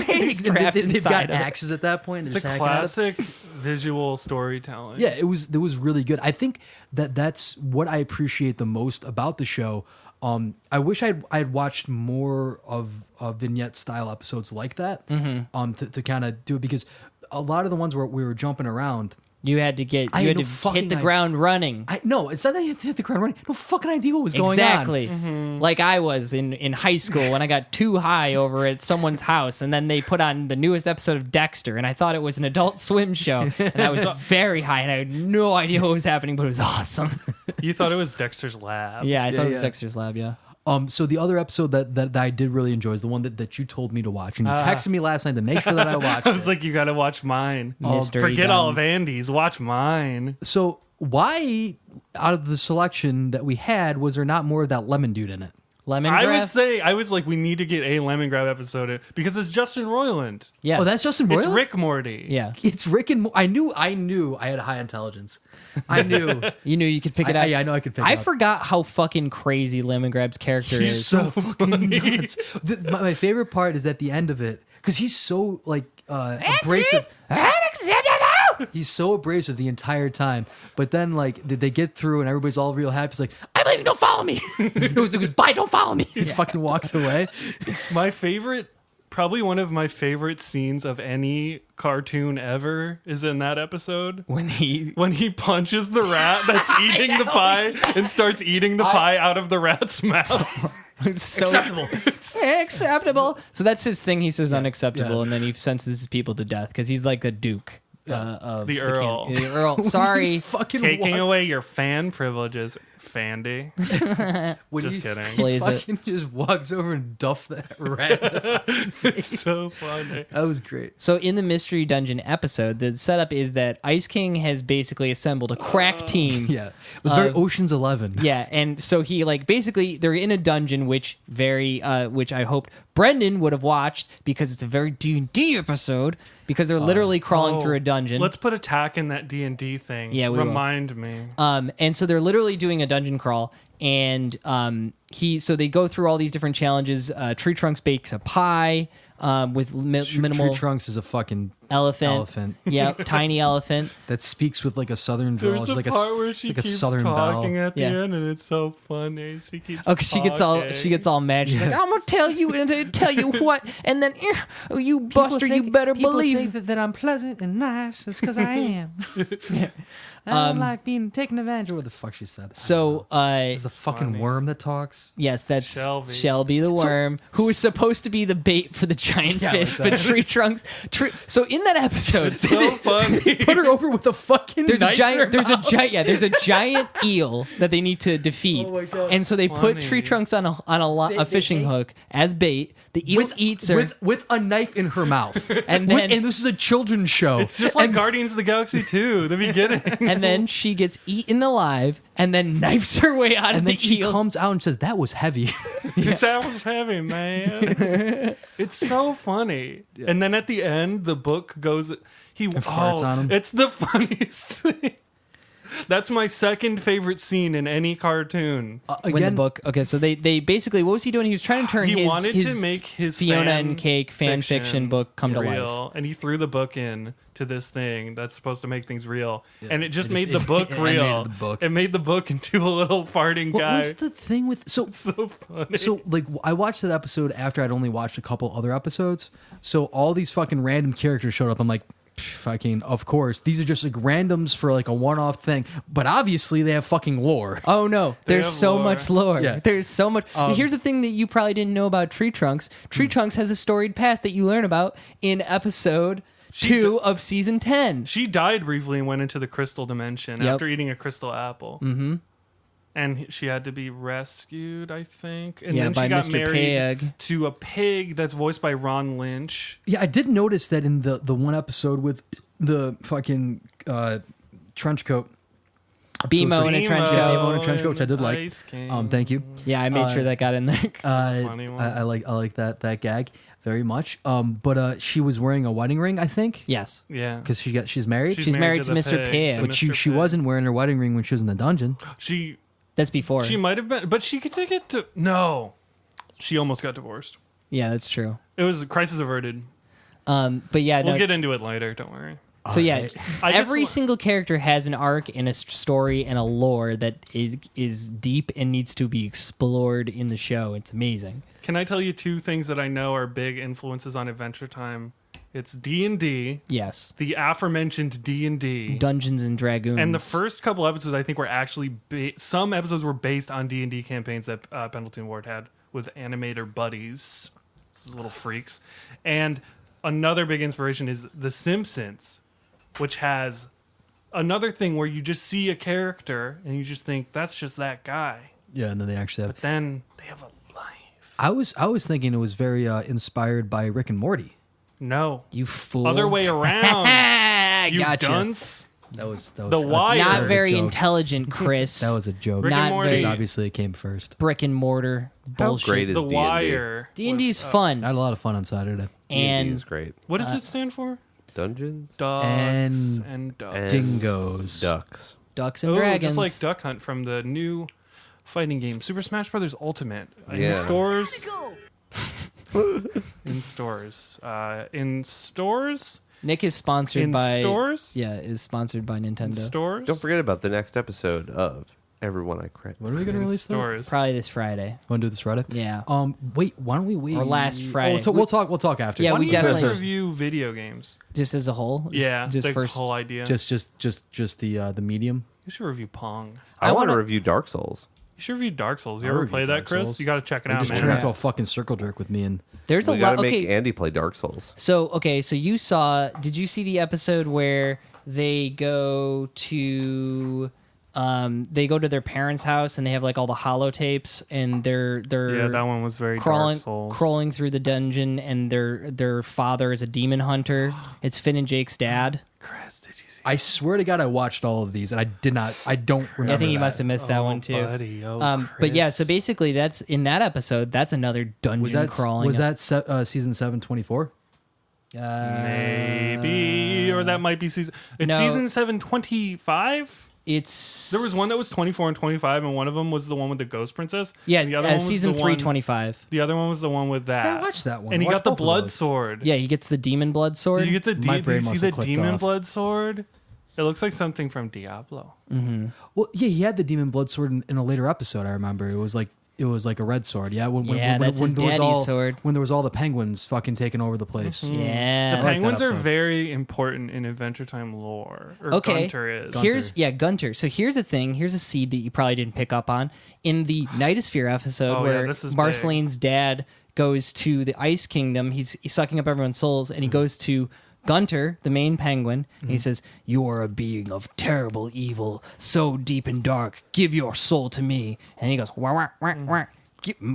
He's trapped They've inside got of it. axes at that point. They're It's a just hacking at it. classic visual storytelling. Yeah, it was really good. I think that's what I appreciate the most about the show. I wish I'd watched more of vignette style episodes like that. To kind of do it, because a lot of the ones where we were jumping around, You had to get I you had had no to fucking hit the idea. ground running. no, it's not that you had to hit the ground running. No fucking idea what was going Exactly. on. Like I was in high school when I got too high over at someone's house, and then they put on the newest episode of Dexter, and I thought it was an Adult Swim show, and I was very high, and I had no idea what was happening, but it was awesome. You thought it was Dexter's Lab. Yeah, I thought it was yeah. Dexter's Lab. Yeah. So the other episode that I did really enjoy is the one that you told me to watch, and you texted me last night to make sure that I watched I was it. like, you got to watch mine. Mystery Forget all gun. of Andy's. Watch mine. So why, out of the selection that we had, was there not more of that lemon dude in it? Lemongrass. I was like, we need to get a Lemongrab episode in, because it's Justin Roiland. Yeah. Oh, that's Justin It's Roiland? Rick Morty. Yeah. It's Rick and I knew I had high intelligence. I knew. You knew you could pick it up. I know I could pick it I up. forgot how fucking crazy Lemongrab's character He's is. so fucking nuts. My favorite part is at the end of it, because he's so like abrasive. Unacceptable. He's so abrasive the entire time. But then like they get through and everybody's all real happy. He's like, "I'm leaving. Don't follow me." It goes, "Bye. Don't follow me." He fucking walks away. My favorite, probably one of my favorite scenes of any cartoon ever is in that episode. When he When he punches the rat that's eating the pie and starts eating the pie out of the rat's mouth. so acceptable. So that's his thing. He says unacceptable, yeah. and then he sentences people to death because he's like the Duke of The Earl. The Earl. Sorry. Fucking Taking walk- away your fan privileges, Fandy. when Just he kidding. Plays it. fucking just walks over and duff that rat. in the face. So funny. That was great. So in the Mystery Dungeon episode, the setup is that Ice King has basically assembled a crack team. Yeah, it was very Ocean's 11. Yeah, and so he like basically they're in a dungeon, which which I hoped Brendan would have watched because it's a very D&D episode because they're literally crawling through a dungeon. Let's put attack in that D&D thing. Yeah, we will. Remind me. And so they're literally doing a dungeon crawl, and so they go through all these different challenges. Tree Trunks bakes a pie with minimal Tree Trunks is a fucking elephant. Yeah, tiny elephant. that speaks with like a southern drawl. There's It's the like part a, where it's she like a keeps southern talking bell. at the Yeah. end, and it's so funny. She keeps Okay, she gets all mad. She's like, "I'm gonna tell you and tell you what," and then you Buster, you better believe. that I'm pleasant and nice just because I am. I don't like being taken advantage of. What the fuck she said. So, Is the fucking funny. worm that talks? yes, that's Shelby. Shelby the worm, who was supposed to be the bait for the giant Yeah, fish, like but that. Tree Trunks. So in that episode. It's so funny. Put her over with a fucking There's a knife in giant. her There's a mouth. giant. Yeah, there's a giant eel that they need to defeat. Oh my God. And so they put Funny. tree trunks on a fishing hook as bait. The eel eats her, with a knife in her mouth. and then And this is a children's show. It's just like Guardians of the Galaxy 2, the beginning. and then she gets eaten alive, and then knifes her way out of and the then she eel. comes out and says, "That was heavy." That was heavy, man. It's so funny. And then at the end, the book goes. He farts on him. It's the funniest thing. That's my second favorite scene in any cartoon. When the book. Okay, so they basically, what was he doing? He was trying to turn He his wanted his to make his Fiona fan and Cake fan fiction book come to life. real, and he threw the book in to this thing that's supposed to make things real, and it just It made just- the book it real. animated the book. It made the book into a little farting What guy. was the thing with so So funny. so like I watched that episode after I'd only watched a couple other episodes. So all these fucking random characters showed up. I'm like, fucking, of course. These are just like randoms for like a one-off thing. But obviously they have fucking lore. Oh no, there's have so lore. much lore. Yeah. There's so much. Here's the thing that you probably didn't know about Tree Trunks. Tree Trunks has a storied past that you learn about in episode 2 of season 10. She died briefly and went into the crystal dimension Yep. after eating a crystal apple. Mm-hmm. And she had to be rescued, I think. And Yeah, then by she got Mr. married Pig. to a pig that's voiced by Ron Lynch. Yeah, I did notice that in the one episode with the fucking trench coat. BMO in a trench coat. BMO in a trench coat, which I did like. Ice King. Thank you. Yeah, I made sure that got in there. Funny one. I like that gag very much. But she was wearing a wedding ring, I think, Yes. Yeah. because she's married. She's married to the Mr. Pig. the But she Mr. she Pig. wasn't wearing her wedding ring when she was in the dungeon. She That's before. might have been, but she could take it to. No. She almost got divorced. Yeah, that's true. It was crisis averted. But yeah, We'll no, get into it later. Don't worry. so yeah, Alright. I just every wa- single character has an arc and a story and a lore that is deep and needs to be explored in the show. It's amazing. Can I tell you two things that I know are big influences on Adventure Time? It's D&D, Yes. the aforementioned D&D. Dungeons and Dragoons. And the first couple episodes, I think, were actually some episodes were based on D&D campaigns that Pendleton Ward had with animator buddies, these little freaks. And another big inspiration is The Simpsons, which has another thing where you just see a character and you just think that's just that guy. Yeah, and then they actually have. Then they have a life. I was thinking it was very inspired by Rick and Morty. No, You fool. other way around. You Gotcha. dunce. That was The Wire. that Not was a very joke. intelligent, Chris. That was a joke. Rick and Not Morty. Because very obviously it came first. brick and mortar How bullshit. great is The D&D? Wire. D&D is was, fun. I had a lot of fun on Saturday. D&D and is great. What does it stand for? Dungeons Dogs And- and ducks. and Dingoes. ducks. Ducks and Oh, Dragons. just like Duck Hunt from the new fighting game, Super Smash Brothers Ultimate. In Yeah. stores. In stores. In stores. Nick is sponsored In by stores. Yeah, is sponsored by In Nintendo. stores. Don't forget about the next episode of Everyone I Credit. When are we gonna In release that? stores. Probably this Friday. Want to do this Friday? Yeah. Wait. Why don't we wait? Or last Friday. We'll talk. We'll talk after. Yeah, Why we don't you guys definitely- review video games. Just as a whole. Yeah, Just the first. whole idea. Just the medium. You should review Pong. I want to wanna- review Dark Souls. You should review Dark Souls. You I'll ever review play that, Dark Chris? Souls. You got to check it We out, just man. turned Yeah. into a fucking circle jerk with me and. There's a We lot. gotta make Okay. Andy play Dark Souls. So you saw? Did you see the episode where they go to? They go to their parents' house and they have like all the holotapes and they're Yeah, that one was very crawling Dark Souls. crawling through the dungeon and their father is a demon hunter. It's Finn and Jake's dad. Chris, did you see? I swear to God, I watched all of these and I did not. I don't remember. I think you that. must have missed that Oh, one too. buddy. Oh, But yeah, Chris. so basically that's in that episode. That's another dungeon Was that crawling. season 7/24? Maybe, or that might be season. It's No. season 725. It's There was one that was 24 and 25, and one of them was the one with the Ghost Princess. yeah, and the other one was season the 325. The other one was the one with that. I watched that one. And I he got watched the both of blood those. sword. Yeah, he gets the demon blood sword. Did you get the My did brain you see must the have clicked demon off. blood sword? It looks like something from Diablo. Well, yeah, he had the demon blood sword in a later episode. I remember it was like a red sword. Yeah, That's his there was daddy's all, sword. when there was all the penguins fucking taking over the place. Yeah. The I like that penguins are episode. very important in Adventure Time lore. Or Okay. Gunter is. Gun- Gunter. So here's the thing. Here's a seed that you probably didn't pick up on in the Nightosphere episode Oh, yeah, where this is Marceline's dad goes to the Ice Kingdom. He's sucking up everyone's souls, and he goes to Gunter, the main penguin, he says, "You are a being of terrible evil, so deep and dark. Give your soul to me." And he goes, "Wah, wah, wah, wah.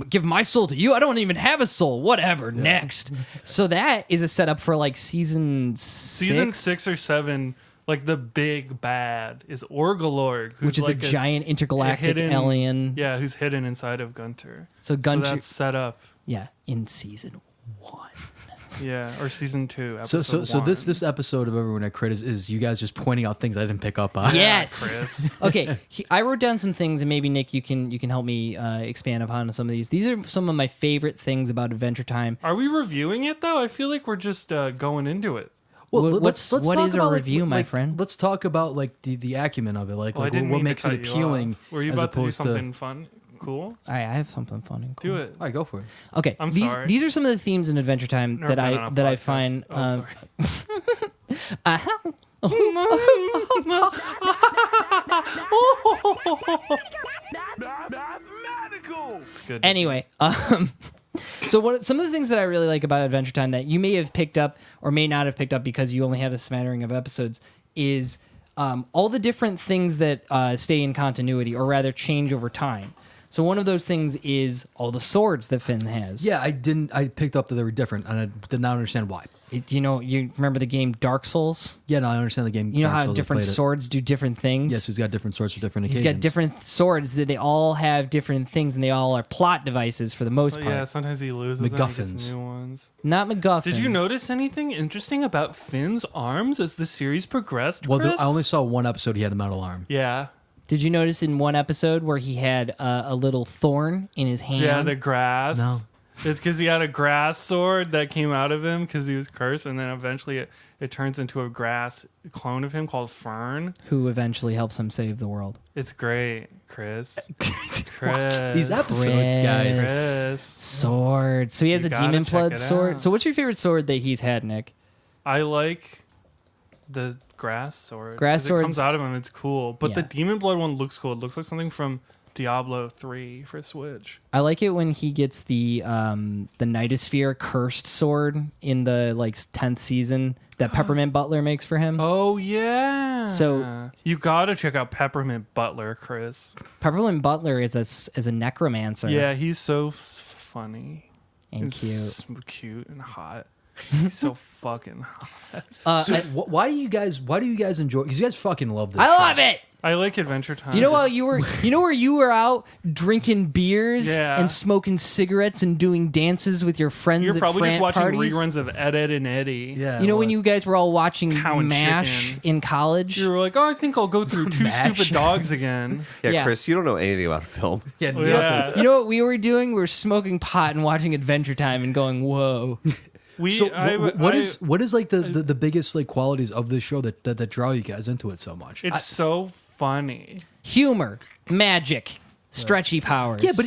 Give my soul to you? I don't even have a soul. Whatever. Next." So that is a setup for like season 6 or 7. Like the big bad is Orgalorg, which is like a giant intergalactic alien. Yeah, who's hidden inside of Gunter. So Gunter, that's set up. yeah, in season 1. Yeah, or season 2. So Episode 1. this episode of Everyone at Crit is you guys just pointing out things I didn't pick up on. Yes. Chris. Okay, I wrote down some things, and maybe Nick, you can help me expand upon some of these. These are some of my favorite things about Adventure Time. Are we reviewing it though? I feel like we're just going into it. Well, What let's is talk a about, review, my friend? Let's talk about like the acumen of it, like, Well, I like didn't what mean makes to it cut you appealing. off. Were you as about to do opposed something fun? Cool. I have something fun and cool. Do it. All right, go for it. Okay, I'm these sorry. these are some of the themes in Adventure Time Never that been on a I podcast. find. Good. Anyway, so some of the things that I really like about Adventure Time that you may have picked up or may not have picked up because you only had a smattering of episodes is all the different things that stay in continuity or rather change over time. So one of those things is all the swords that Finn has. Yeah, I picked up that they were different, and I did not understand why. You remember the game Dark Souls? Yeah, no, I understand the game. You know Dark how Souls, I different played it. swords do different things? Yes, he's got different swords for different He's occasions. got different swords that they all have different things, and they all are plot devices for the most So, part. yeah, sometimes he loses them, he gets MacGuffins. new ones. Not MacGuffins. Did you notice anything interesting about Finn's arms as the series progressed, Well, Chris? I only saw one episode. He had a metal arm. Yeah. Did you notice in one episode where he had a little thorn in his hand? Yeah, the grass. No. It's because he had a grass sword that came out of him because he was cursed, and then eventually it turns into a grass clone of him called Fern. Who eventually helps him save the world. It's great, Chris. Watch Chris. these episodes, guys. Chris. Sword. So he has You a gotta demon check blood it sword. out. So what's your favorite sword that he's had, Nick? I like the grass sword. Grass 'cause it swords- comes out of him. It's cool. But the Yeah. demon blood one looks cool. It looks like something from Diablo 3 for Switch. I like it when he gets the Nightosphere cursed sword in the 10th season that Peppermint Butler makes for him. Oh yeah. So- you gotta check out Peppermint Butler, Chris. Peppermint Butler is a necromancer. Yeah, he's so funny and cute. cute and hot. He's so fucking hot. So why do you guys enjoy? Because you guys fucking love this. I show. love it. I like Adventure Time. You know while you were, where you were out drinking beers Yeah. and smoking cigarettes and doing dances with your friends You're at probably just frat watching parties. reruns of Ed, Ed, and Eddie. Yeah, You know it when was. you guys were all watching Cow and MASH chicken. in college? You were like, oh, I think I'll go through two Mash. stupid dogs again. Yeah, Yeah. Chris, you don't know anything about film. Yeah, Oh, nothing. yeah. You know what we were doing? We were smoking pot and watching Adventure Time and going, "Whoa!" So what is like the biggest like qualities of this show that draw you guys into it so much? It's so funny. Humor, magic, stretchy powers. Yeah, but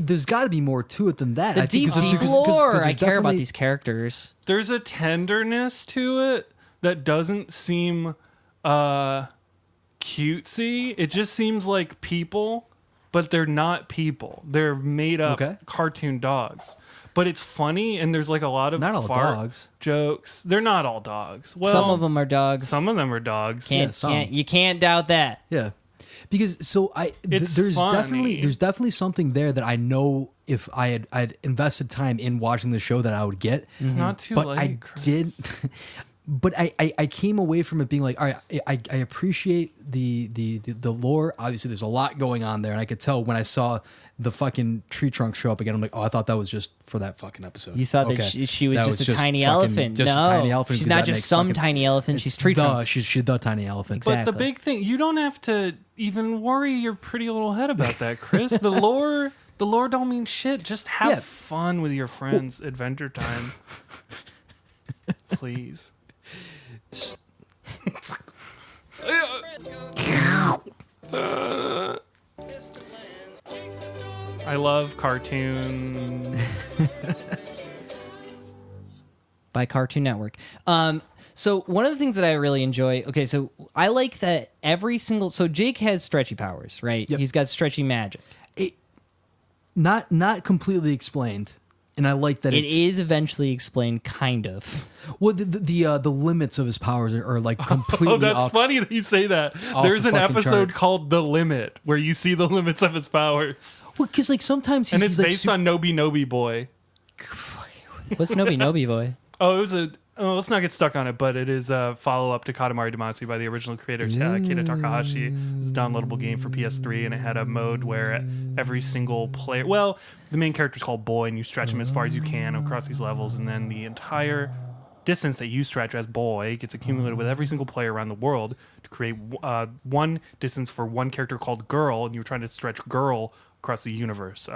there's got to be more to it than that. the I think, deep, 'cause- deep 'cause- 'cause lore. there's I care about definitely- these characters. There's a tenderness to it that doesn't seem cutesy. It just seems like people, but they're not people. They're made up Okay. cartoon dogs. But it's funny, and there's like a lot of Not all fart dogs. jokes. They're not all dogs. Well, Some of them are dogs. Some of them are dogs. some. You can't doubt that. Yeah, because It's there's funny. definitely something there that I know if I'd invested time in watching the show that I would get. It's not too But late. I Chris. did. But I came away from it being like, all right, I appreciate the lore. Obviously, there's a lot going on there, and I could tell when I saw the fucking tree trunk show up again. I'm like, oh, I thought that was just for that fucking episode. You thought Okay. that she was That just a tiny fucking- elephant. just No, a tiny elephant. she's because not that just makes some fucking- tiny elephant. She's it's tree the, trunks. she's the tiny elephant. But Exactly. the big thing, you don't have to even worry your pretty little head about that, Chris. The lore don't mean shit. Just have Yeah. fun with your friends. Adventure Time, please. I love cartoons. by Cartoon Network. So one of the things that I really enjoy. Okay, so I like that every single. So Jake has stretchy powers, right? Yep. He's got stretchy magic. Not completely explained. and I like that It is eventually explained, kind of. Well, the limits of his powers are like completely. Oh, that's off. funny that you say that. Off There's the an fucking episode chart. called The Limit where you see the limits of his powers. Well, because like sometimes And he's it's like based on Nobi Nobi Boy. What's Nobi Nobi Boy? Oh, it was a. Oh, let's not get stuck on it, but it is a follow-up to Katamari Damacy by the original creator Akira Takahashi. It's a downloadable game for PS3, and it had a mode where every single player... Well, the main character's called Boy, and you stretch him as far as you can across these levels, and then the entire distance that you stretch as Boy gets accumulated with every single player around the world to create one distance for one character called Girl, and you're trying to stretch Girl across the universe.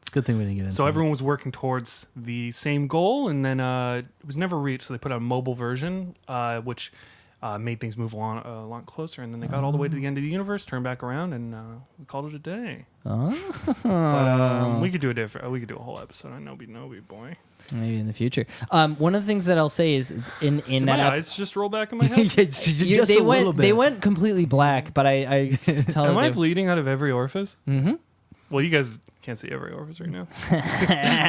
It's a good thing we didn't get into. So everyone was working towards the same goal, and then it was never reached. So they put out a mobile version, which made things move along a lot closer. And then they got all the way to the end of the universe, turned back around, and we called it a day. But we could do we could do a whole episode on Nobi Nobi Boy. Maybe in the future. One of the things that I'll say is in Did that my eyes just roll back in my head? Just a little bit. they went completely black, but I tell Am you I bleeding out of every orifice? Mm-hmm. Well, you guys can't see every orifice right now.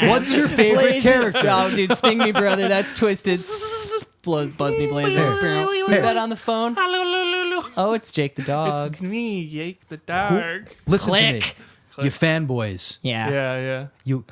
What's your favorite character? Oh, dude, sting me, brother. That's twisted. Buzz me, Blazer. Who's that on the phone? Oh, it's Jake the dog. It's me, Jake the dog. Listen Click. to me, you fanboys. Yeah. You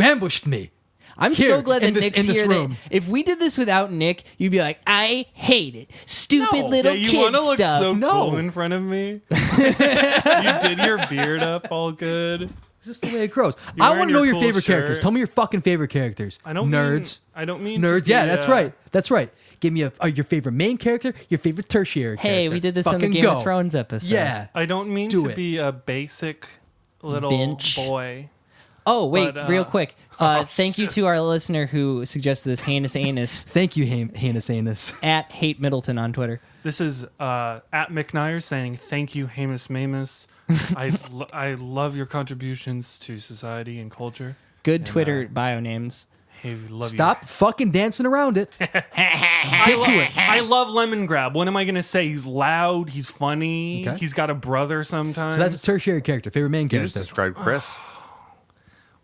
ambushed me. I'm Here, so glad that in this- Nick's in this here. room. That if we did this without Nick, you'd be like, I hate it. Stupid No. little Yeah, you kid want to look stuff. so No. cool in front of me? You did your beard up all good. It's just the way it grows. You're I wearing want to know your your cool favorite shirt. characters. Tell me your fucking favorite characters. I don't nerds. I don't mean Nerds. to be, Yeah, that's right. That's right. Give me your favorite main character, your favorite tertiary character. Hey, we did this on the Fucking Game go. of Thrones episode. Yeah. I don't mean Do to it. be a basic little Bench. boy. Oh, wait, But, real quick. Thank you to our listener who suggested this heinous anus Thank you, Heinous Anus. at Hate Middleton on Twitter. This is at McNair saying, "Thank you, Hamus Mamus. I love your contributions to society and culture. Good Twitter bio names. Hey, love Stop fucking dancing around it. you. I love Lemon Grab. What am I gonna say? He's loud. He's funny. Okay. He's got a brother sometimes. So that's a tertiary character. Favorite main You just character. described Chris.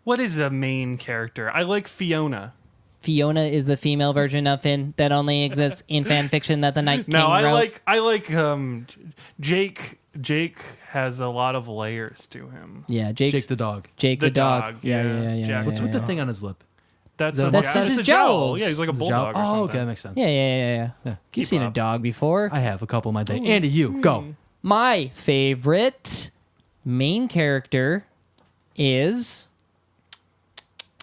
What is a main character? I like Fiona. Fiona is the female version of Finn that only exists in fan fiction that the Night King No, wrote. I like Jake. Jake has a lot of layers to him. Yeah, Jake the dog. Jake The the dog. dog, Yeah. yeah. Jack. What's with the thing on his lip? That's That's just his a jowl. jowls. Yeah, he's like a The bulldog. jowl? Or Oh, something. okay, that makes sense. Yeah. Yeah. You've seen a up. dog before. I have a couple in my day. Andy, you go. My favorite main character is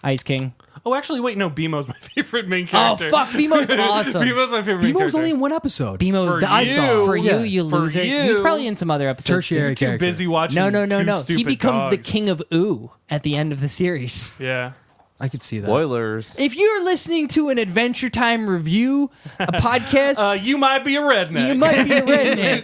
Ice King. Oh, actually, wait, no. BMO's my favorite main Oh, character. fuck. BMO's awesome. BMO's my favorite main Bimo was character. only in one episode. BMO, For that I you. saw. For Yeah. you For loser. you. He's probably in some other episodes. Tertiary too. Too character. busy watching. No. two He stupid becomes the dogs. king of Ooh at the end of the series. Yeah. I could see that. Spoilers. If you're listening to an Adventure Time review, a podcast, You might be a redneck. you might be a redneck.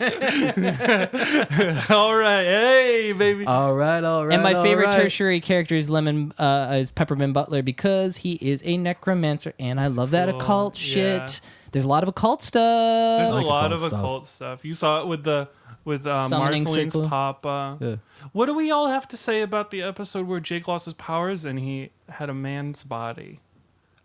All right. Hey, baby. All right. And my favorite all right. tertiary character is is Peppermint Butler because he is a necromancer, and I love that cool. occult Yeah. shit. There's a lot of occult There's stuff. a like lot occult of stuff. occult stuff. You saw it with Summoning Marceline's circle. Papa. Yeah. What do we all have to say about the episode where Jake lost his powers and he had a man's body?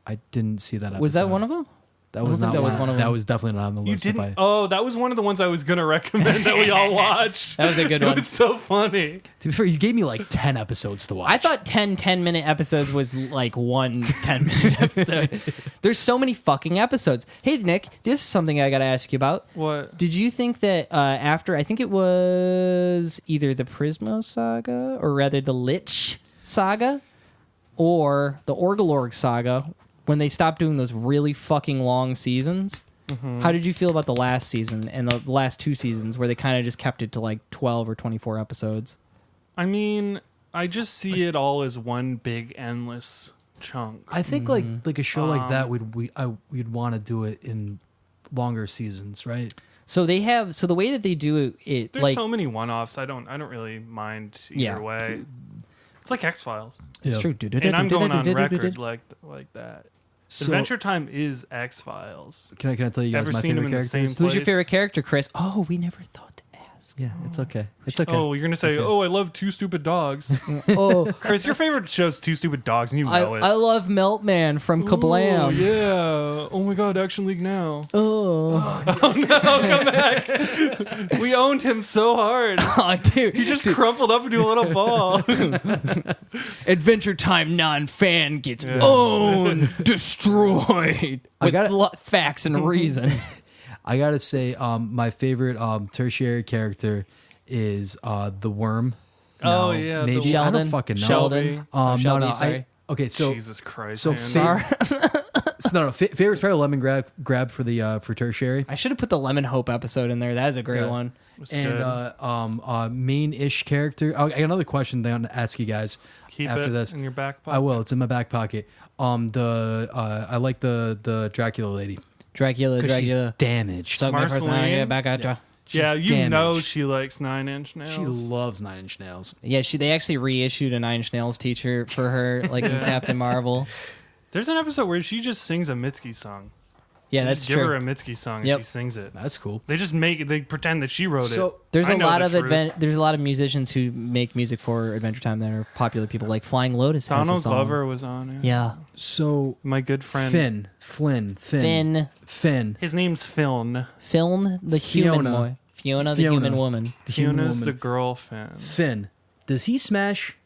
I didn't see that episode. Was that one of them? That was I don't not think that was one. one of That them. was definitely not on the You list. didn't? Oh, that was one of the ones I was going to recommend that we all watched. That was a good It one. was so funny. To be fair, you gave me like 10 episodes to watch. I thought 10-minute episodes was like one 10-minute episode. There's so many fucking episodes. Hey, Nick, this is something I got to ask you about. What? Did you think that after, I think it was either the Prismo saga, or rather the Lich saga, or the Orgalorg saga, when they stopped doing those really fucking long seasons? How did you feel about the last season and the last two seasons where they kind of just kept it to like 12 or 24 episodes? I mean, I just see it all as one big endless chunk. I think Mm-hmm. like a show like that we'd want to do it in longer seasons, right? So they have, so the way that they do it There's like, so many one-offs. I don't really mind either Yeah. way. It's like X-Files. it's Yeah. true. And I'm going on record like that. So, Adventure Time is X-Files. Can I tell you guys Ever my seen favorite them in the characters? same Who's your place? favorite character, Chris? Oh, we never thought to ask. Yeah, it's okay. It's okay. Oh, you're gonna say, That's it. "Oh, I love Two Stupid Dogs." Oh, Chris, your favorite show's Two Stupid Dogs, and you know it. I love Meltman from Ooh, Kablam. yeah. Oh my God, Action League now. Oh. Come back. We owned him so hard. Oh, dude. He just crumpled up into a little ball. Adventure Time non-fan gets Yeah. owned, destroyed with gotta- facts and reason. I gotta say, my favorite tertiary character is the worm. Oh, No, yeah, the maybe I Sheldon. don't fucking know. Sheldon. No, Shelby, sorry. okay, so Jesus Christ. so man. Sorry. favorite's probably lemon grab for tertiary, I should have put the Lemon Hope episode in there. That is a great Yeah. one. It's and good. main-ish character. I got another question that I want to ask you guys Keep after it this. in your back pocket. I will. It's in my back pocket. I like the Dracula lady. 'Cause she's damaged. So my Marceline? personality back at ya. Yeah, She's you know damaged. she likes 9-inch nails. She loves 9 Inch Nails. Yeah, they actually reissued a Nine Inch Nails t-shirt for her, like in Yeah. Captain Marvel. There's an episode where she just sings a Mitski song. Yeah, They that's just give her true. a Mitski song Yep. and she sings it. That's cool. They just they pretend that she wrote it. So There's I a know lot the of truth. there's a lot of musicians who make music for Adventure Time that are popular people, like Flying Lotus has a Donald song. Glover was on it. Yeah, so My good friend. Finn. His name's Finn. Film the human Fiona. boy. Fiona the Fiona. human woman. The human Fiona's woman. the girl Finn. Finn. Does he smash?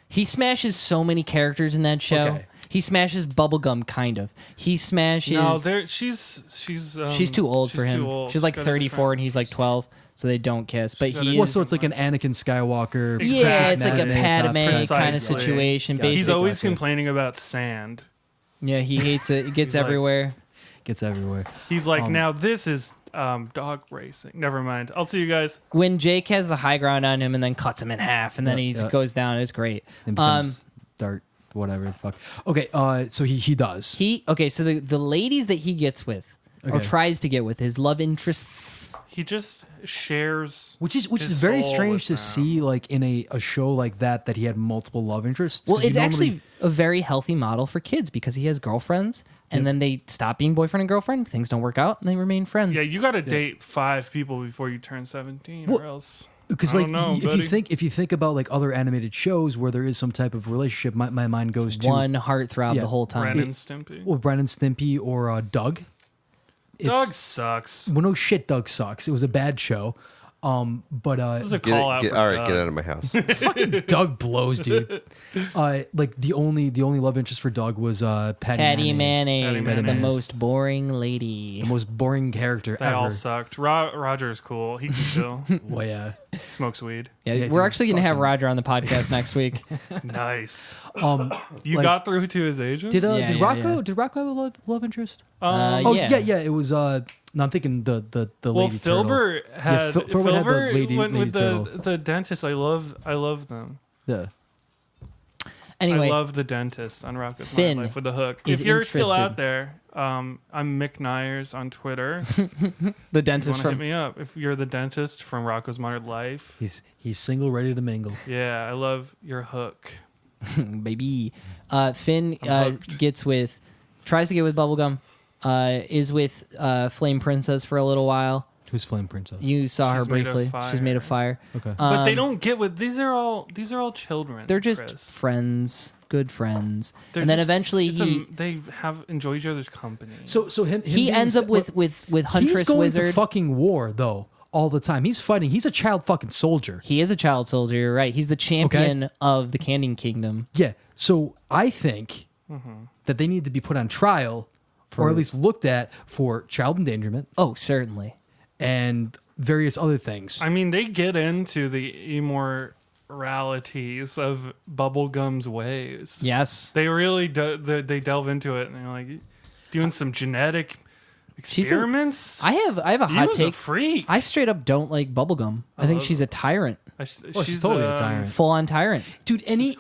He smashes so many characters in that show. Okay. He smashes Bubblegum, kind of. He smashes. No, she's she's too old for him. Too old. She's like got a 34 and he's like 12, so they don't kiss. But She's got he a- Well, is. so it's like an Anakin Skywalker. Exactly. Yeah, it's like a Princess Padme type kind of Precisely. situation. Yeah. Basically, He's always Gotcha. complaining about sand. yeah, he hates it. It gets He's like- everywhere. Gets everywhere. He's like, Um, now this is dog racing. Never mind. I'll see you guys. When Jake has the high ground on him and then cuts him in half, and then Yeah, he just yeah. goes down. It's great. And becomes Dart, whatever the fuck. Okay, so he does. So the ladies that he gets with or Okay. tries to get with, his love interests. He just shares. Which is his very soul strange with to them. see, like in a show like that he had multiple love interests. Well, 'Cause you it's normally- actually a very healthy model for kids because he has girlfriends, and then they stop being boyfriend and girlfriend. Things don't work out, and they remain friends. Yeah, you got to date 5 people before you turn 17, or else. because I like don't know, if buddy. you think about like other animated shows where there is some type of relationship, my mind goes to One heartthrob Yeah. the whole time. Ren and Stimpy. well, Ren and Stimpy or Doug. Dog sucks. Well, no shit, Doug sucks. It was a bad show. But This is a Get call out. for all right, Doug. get out of my house. Doug blows, dude. Like the only love interest for Doug was Patty Mayonnaise, Patty the Mayonnaise. most boring lady. the most boring character They ever. all sucked. Roger's cool. He can chill. Well, yeah. Smokes weed. Yeah, Yeah, we're dude, actually gonna have fucking- Roger on the podcast next week. Nice. You You got through to his agent? did Yeah, did yeah, Rocco yeah. did Rocco have a love interest? Yeah. yeah. It was. No, I'm thinking the Well, lady turtle. Filbert had Filbert had the Filbert lady- went lady with turtle. the dentist. I love them. Yeah. Anyway, I love the dentist on Rocket's Finn Life with the hook. is If you're still interested. out there, I'm Mick Nyers on Twitter. the You dentist want to hit from me up if you're the dentist from Rocco's Modern Life. He's single, ready to mingle. Yeah, I love your hook. baby. Finn I'm hooked. tries to get with Bubblegum. Is with Flame Princess for a little while. Who's Flame Princess? You saw her She's made of briefly. She's made of fire. Okay. But they don't get with these are all children. They're just Chris. friends, good friends. They're and then just- eventually they enjoy each other's company. so him he being ends sa- up with Huntress he's going Wizard. to fucking war though all the time. He's fighting. He's a child fucking soldier. He is a child soldier. You're right. He's the champion of the Canyon Kingdom. Yeah. So I think Mm-hmm. that they need to be put on trial, or at least looked at for child endangerment Oh, certainly. and various other things. I mean, they get into the immoralities of Bubblegum's ways. Yes. They really they delve into it, and they're like doing some genetic experiments. I have a He hot was take. a freak. I straight up don't like Bubblegum. I think she's a tyrant. She's totally a tyrant. Full on tyrant. Dude, any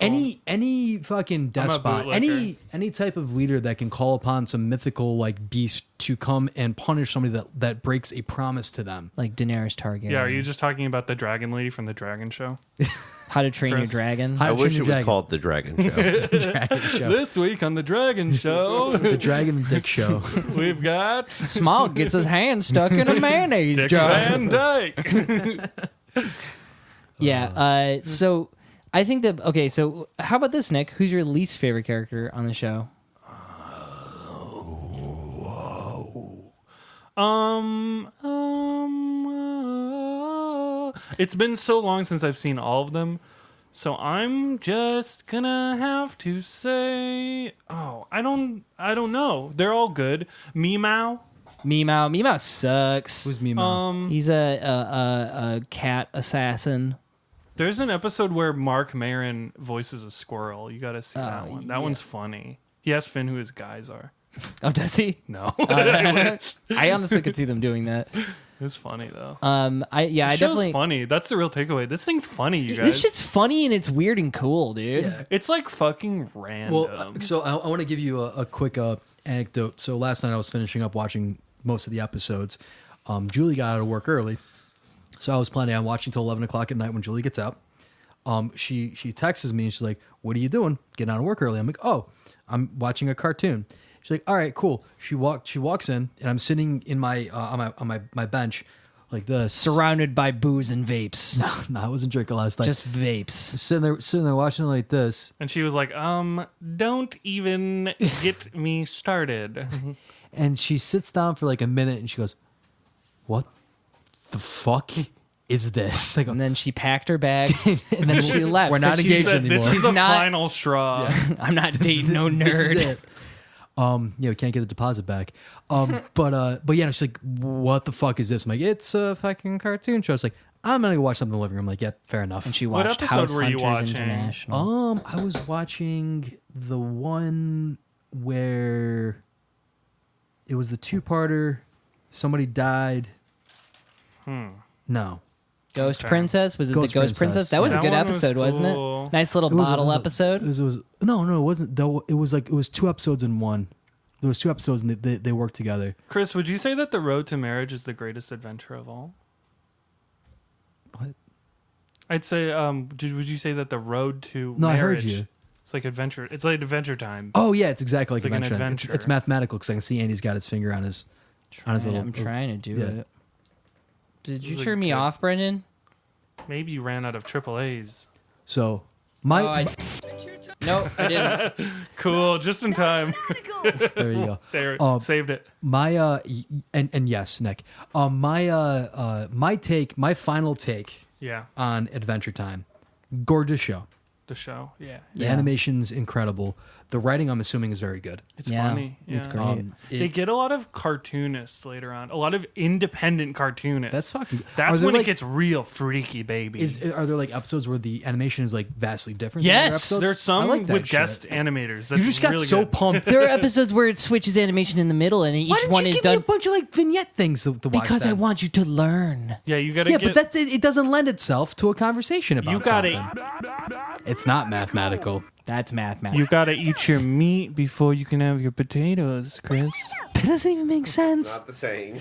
fucking despot, bootlicker. any type of leader that can call upon some mythical like beast to come and punish somebody that breaks a promise to them. Like Daenerys Targaryen. Yeah, are you just talking about the dragon lady from the Dragon Show? How to Train Your Chris? Dragon. How I to wish Train it Your was Dragon. called the Dragon Show. Dragon Show. This week on the Dragon Show, The Dragon and Dick Show. we've got Smog gets his hand stuck in a mayonnaise Dick jar. Van Dyke. Yeah. So I think that okay. So how about this, Nick? Who's your least favorite character on the show? It's been so long since I've seen all of them, so I'm just gonna have to say, I don't know. They're all good. Meow. Meow sucks. Who's Mimo? He's a cat assassin. There's an episode where Mark Maron voices a squirrel. You got to see that one. That one's funny. He asks Finn who his guys are. Oh, does he? No, I honestly could see them doing that. it's funny though. I Show's definitely. funny. That's the real takeaway. This thing's funny, you guys. This shit's funny and it's weird and cool, dude. Yeah. It's like fucking random. Well, so I want to give you a quick anecdote. So last night I was finishing up watching most of the episodes. Julie got out of work early, so I was planning on watching till 11 o'clock at night when Julie gets out. She texts me and she's like, "What are you doing? Getting out of work early?" I'm like, "Oh, I'm watching a cartoon." She's like, "All right, cool." She walks in and I'm sitting in my on my bench like this. Surrounded by booze and vapes. No, I wasn't drinking last night. Just vapes. Sitting there watching it like this. and she was like, don't even get me started. And she sits down for like a minute and she goes, "What the fuck is this?" I go, And then she packed her bags and then she left. We're not 'cause She engaged said, anymore. this is the not- final straw. I'm not dating no This is nerd. it. Yeah, we can't get the deposit back. But yeah, she's like, "What the fuck is this?" I'm like, "It's a fucking cartoon show." It's like, "I'm gonna go watch something in the living room." I'm like, "Yeah, fair enough." And she What watched episode House were you Hunters watching? International. I was watching the one where it was the two-parter. Somebody died. No, Ghost Okay. Princess? Was it Ghost the Ghost Princess? Princess, That was yeah. a good That one was episode, wasn't cool. it? Nice little It was- bottle it was- episode. It was no, it wasn't. Though it was like it was two episodes in one. There was two episodes and they worked together. Chris, would you say that The Road to Marriage is the greatest adventure of all? What? I'd say, would you say that The Road to No, I Marriage? heard you. It's like adventure. It's like Adventure Time. Oh yeah, it's exactly like, It's like an adventure. adventure. It's mathematical because I can see Andy's got his finger on his little. I'm trying to do yeah. it. Did you This is turn a me good- off, Brendan? Maybe you ran out of AAAs. So my No, I didn't. Cool, just in time. there you go. There, saved it. My and yes, Nick. My final take Yeah, on Adventure Time. Gorgeous show. the show. Yeah, The Yeah. animation's incredible. The writing, I'm assuming, is very good. it's Yeah, funny. Yeah. it's great. They get a lot of cartoonists later on. A lot of independent cartoonists. That's fucking- That's Are there, when like- it gets real freaky, baby. Are there like episodes where the animation is like vastly different? than Yes. other episodes? There's some I like that with shit. guest animators. That's You just got really so good. pumped. There are episodes where it switches animation in the middle and each Why didn't one you is give me a done bunch of like vignette things to watch? because I then? want you to learn. Yeah, you gotta Yeah, get. but it doesn't lend itself to a conversation about You gotta- something. It's not mathematical. That's math. You gotta eat your meat before you can have your potatoes, Chris. That doesn't even make sense. Not the saying.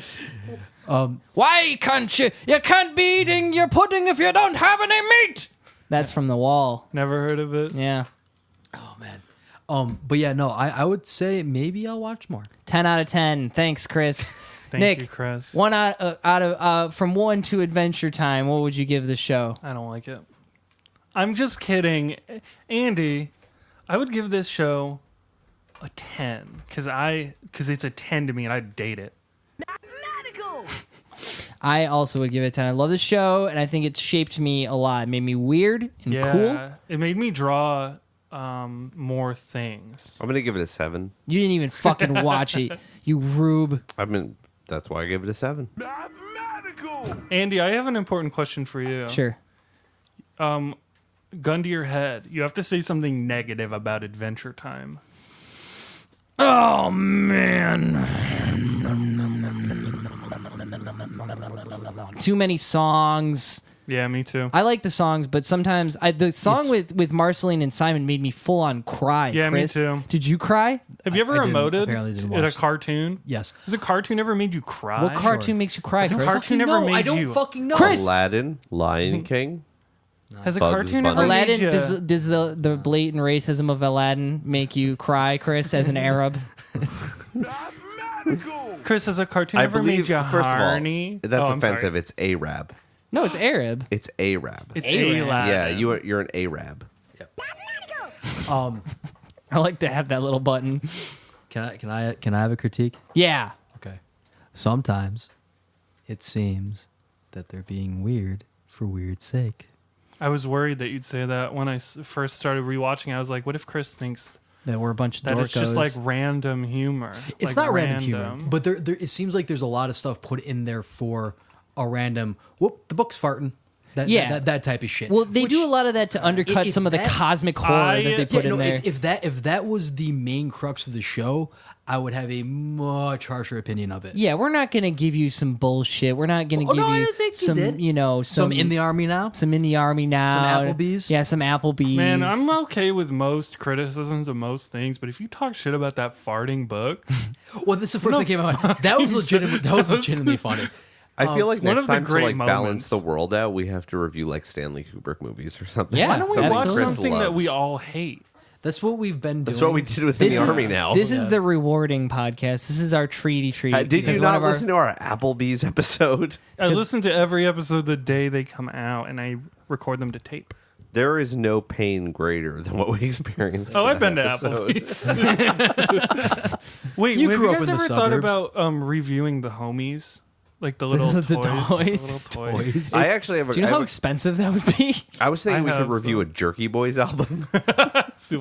Why can't you? You can't be eating your pudding if you don't have any meat. That's from The Wall. Never heard of it. Yeah. Oh man. But yeah, no, I would say maybe I'll watch more. 10 out of 10. Thanks, Chris. Thank Nick, you, Chris. One out of from 1 to Adventure Time. What would you give the show? I don't like it. I'm just kidding, Andy. I would give this show a 10 because it's a 10 to me, and I'd date it. I also would give it a 10. I love the show, and I think it shaped me a lot. It made me weird and Yeah, cool. it made me draw more things. I'm gonna give it a 7. You didn't even fucking watch it, you rube. That's why I gave it a 7. Andy, I have an important question for you. Sure. Gun to your head. You have to say something negative about Adventure Time. Oh, man. Too many songs. Yeah, me too. I like the songs, but sometimes the song with Marceline and Simon made me full on cry. Yeah, me Chris. too. Did you cry? Have you ever I didn't- apparently emoted didn't at a watch- cartoon? Yes. Has a cartoon ever made you cry? What cartoon makes you cry, Has a Chris? cartoon ever made I don't you? fucking know. Chris! Aladdin, Lion King. Has a Bugs cartoon Bunny. ever Aladdin, made you? does the blatant racism of Aladdin make you cry, Chris, as an Arab? Chris, has a cartoon I ever believe, made you first of all, horny? that's Oh, I'm offensive. sorry. It's Arab. No, it's Arab. It's Arab. It's Arab. Arab. Yeah, you're an Arab. I like to have that little button. Can I have a critique? Yeah. Okay. Sometimes it seems that they're being weird for weird's sake. I was worried that you'd say that when I first started rewatching. I was like, what if Chris thinks That we're a bunch of that dorkos. it's just like random humor? It's Like, not random humor, but there it seems like there's a lot of stuff put in there for a random. Whoop, the book's farting. That type of shit. Well, they Which- do a lot of that to undercut if some of the that- cosmic horror that they put in there. If that was the main crux of the show, I would have a much harsher opinion of it. Yeah, we're not going to give you some bullshit. We're not going to Oh, give no, I you didn't think you some, did. you know, Some in the army now. some in the army now. Some Applebee's? Yeah, some Applebee's. Man, I'm okay with most criticisms of most things, but if you talk shit about that farting book, Well, this is the first thing that came out. That was legitimate. That was legitimately funny. I feel like one next of the time to great like balance moments. the world out, we have to review like Stanley Kubrick movies or something. Yeah, why don't we Something watch Chris something that loves. we all hate? That's what we've been doing. That's what we did with This the is- army now. This is the rewarding podcast. This is our treaty treat. Did because you one not of our- listen to our Applebee's episode? I listen to every episode the day they come out, and I record them to tape. There is no pain greater than what we experienced. Oh, in I've been that to episode. Applebee's. Wait, You have grew you up guys in the ever thought suburbs. about reviewing the homies? Like the little The toys? toys. The little toys. Toys. I actually have a. Do you know I how have expensive that would be? a- I was thinking I we could have review some. a Jerky Boys album.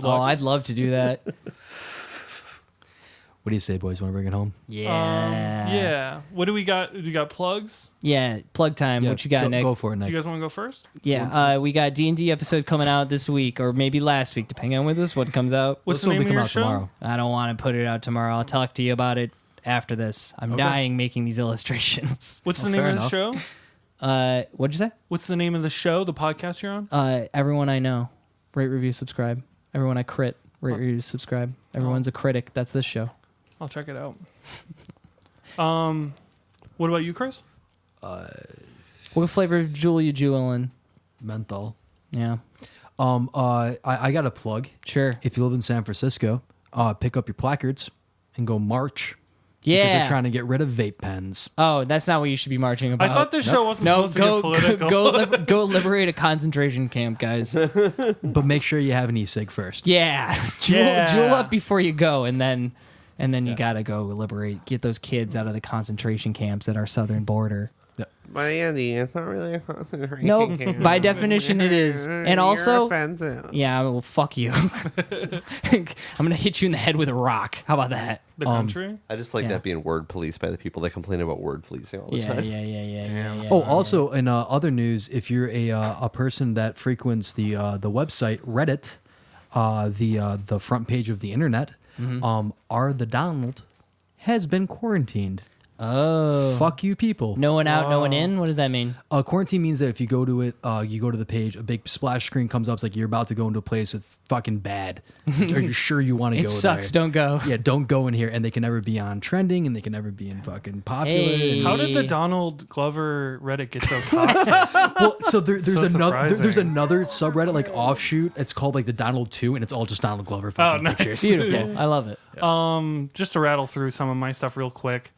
Oh, I'd love to do that. What do you say, boys? Want to bring it home? Yeah. Yeah. What do we got? Do you got plugs? Yeah, plug time. What you got, go, Nick? Go for it, Do Nick. you guys want to go first? Yeah, we got D&D episode coming out this week, or maybe last week, depending on when this one comes out. What's This the will name be of your coming out show? tomorrow. I don't want to put it out tomorrow. I'll talk to you about it after this. I'm dying making these illustrations. What's the Well, name fair of the show? What'd you say? What's the name of the show? The podcast you're on? Everyone I know, rate, review, subscribe. Everyone I crit, rate, review, subscribe. Everyone's a critic. That's this show. I'll check it out. What about you, Chris? What flavor of jewel you jewelin'? Menthol. Yeah, I got a plug. sure. If you live in San Francisco, pick up your placards and go march. Because they're Yeah. trying to get rid of vape pens. Oh, that's not what you should be marching I about. thought this show wasn't No, supposed to get political. go liberate a concentration camp, guys. But make sure you have an e-cig first. Yeah, Yeah. jewel up before you go, and then you gotta go liberate, get those kids out of the concentration camps at our southern border. But Andy, it's not really a concentration Nope, camp. by definition it is, and also, You're offensive. yeah, well, fuck you. I'm gonna hit you in the head with a rock. How about that? The country? I just like Yeah. that being word police by the people that complain about word policing all the Yeah, time. yeah. Oh, also in other news, if you're a person that frequents the website Reddit, the front page of the internet, R the Donald has been quarantined. Oh, Fuck you, people. no one out, no one in. What does that mean? Quarantine means that if you go to it, you go to the page, a big splash screen comes up. It's like you're about to go into a place that's fucking bad. Are you sure you want to It go sucks. there? Don't go. Yeah, don't go in here. And they can never be on trending, and they can never be in fucking popular. Hey. and- How did the Donald Glover Reddit get those cops? Well, so there's So another there's surprising. another subreddit like offshoot. It's called like the Donald 2, and it's all just Donald Glover fucking nice. pictures. Beautiful. I love it. Just to rattle through some of my stuff real quick.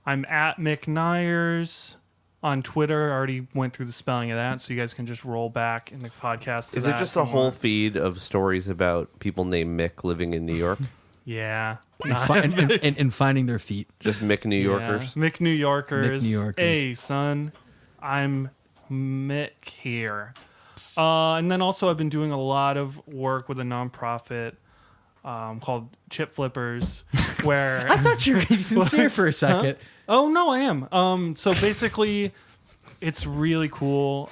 I'm at Mick Nyers on Twitter. I already went through the spelling of that, so you guys can just roll back in the podcast. to Is it that just if a you whole want. feed of stories about people named Mick living in New York? Yeah. And finding their feet. Just Mick New Yorkers? Yeah. Mick New Yorkers. Mick New Yorkers. Hey, son. I'm Mick here. And then also I've been doing a lot of work with a nonprofit called Chip Flippers, where... I thought you were going to be sincere for a second. Oh, no, I am. So basically... It's really cool.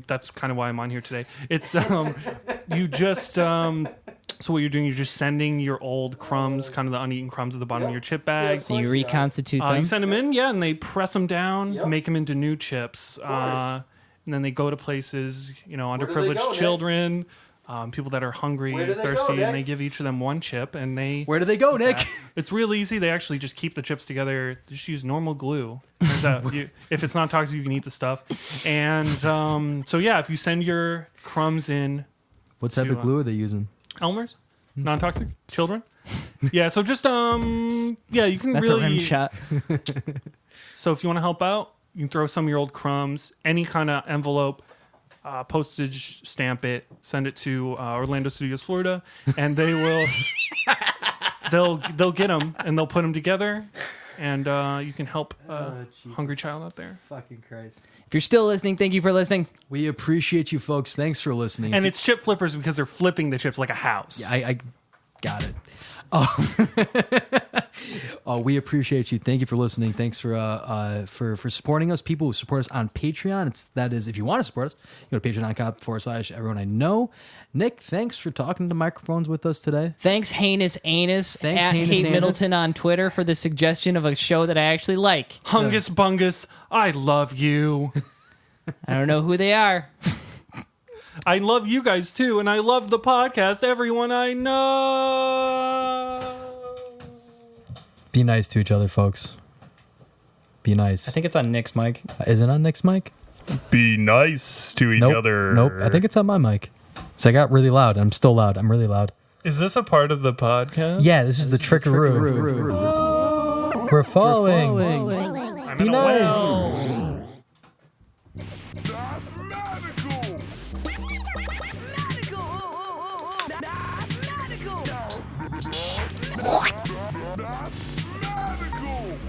That's kind of why I'm on here today. It's you just so what you're doing, you're just sending your old crumbs, kind of the uneaten crumbs at the bottom of your chip bags. So you reconstitute them. You send them in, yeah, and they press them down, make them into new chips, and then they go to places, underprivileged children, people that are hungry, thirsty, and they give each of them one chip, and they. Where do they go, Nick? It's real easy. They actually just keep the chips together. They just use normal glue. Turns out, if it's not toxic, you can eat the stuff. And so yeah, if you send your crumbs in, What type of glue are they using? Elmer's, non-toxic, children. Yeah, so just you can That's a really. rim shot. So if you want to help out, You can throw some of your old crumbs, any kind of envelope, postage stamp it, send it to Orlando Studios, Florida, and they will they'll get them and they'll put them together, and you can help hungry child out there. Fucking Christ. If you're still listening, thank you for listening. We appreciate you folks. Thanks for listening. And it's chip flippers because they're flipping the chips like a house. Yeah, I got it. Oh, we appreciate you. Thank you for listening. Thanks for supporting us. People who support us on Patreon. That is, if you want to support us, go to patreon.com/everyone I know. Nick, thanks for talking to microphones with us today. Thanks, Heinous Anus. Thanks, at Heinous Hate Anus. Middleton on Twitter for the suggestion of a show that I actually like. Hungus Bungus, I love you. I don't know who they are. I love you guys too, and I love the podcast, everyone I know. Be nice to each other, folks. Be nice. I think it's on Nick's mic. Is it on Nick's mic? Be nice to each other. Nope. I think it's on my mic. So I got really loud. I'm still loud. I'm really loud. Is this a part of the podcast? Yeah, this is the trickaroo. We're falling. I'm Be in a nice. well. That's magical.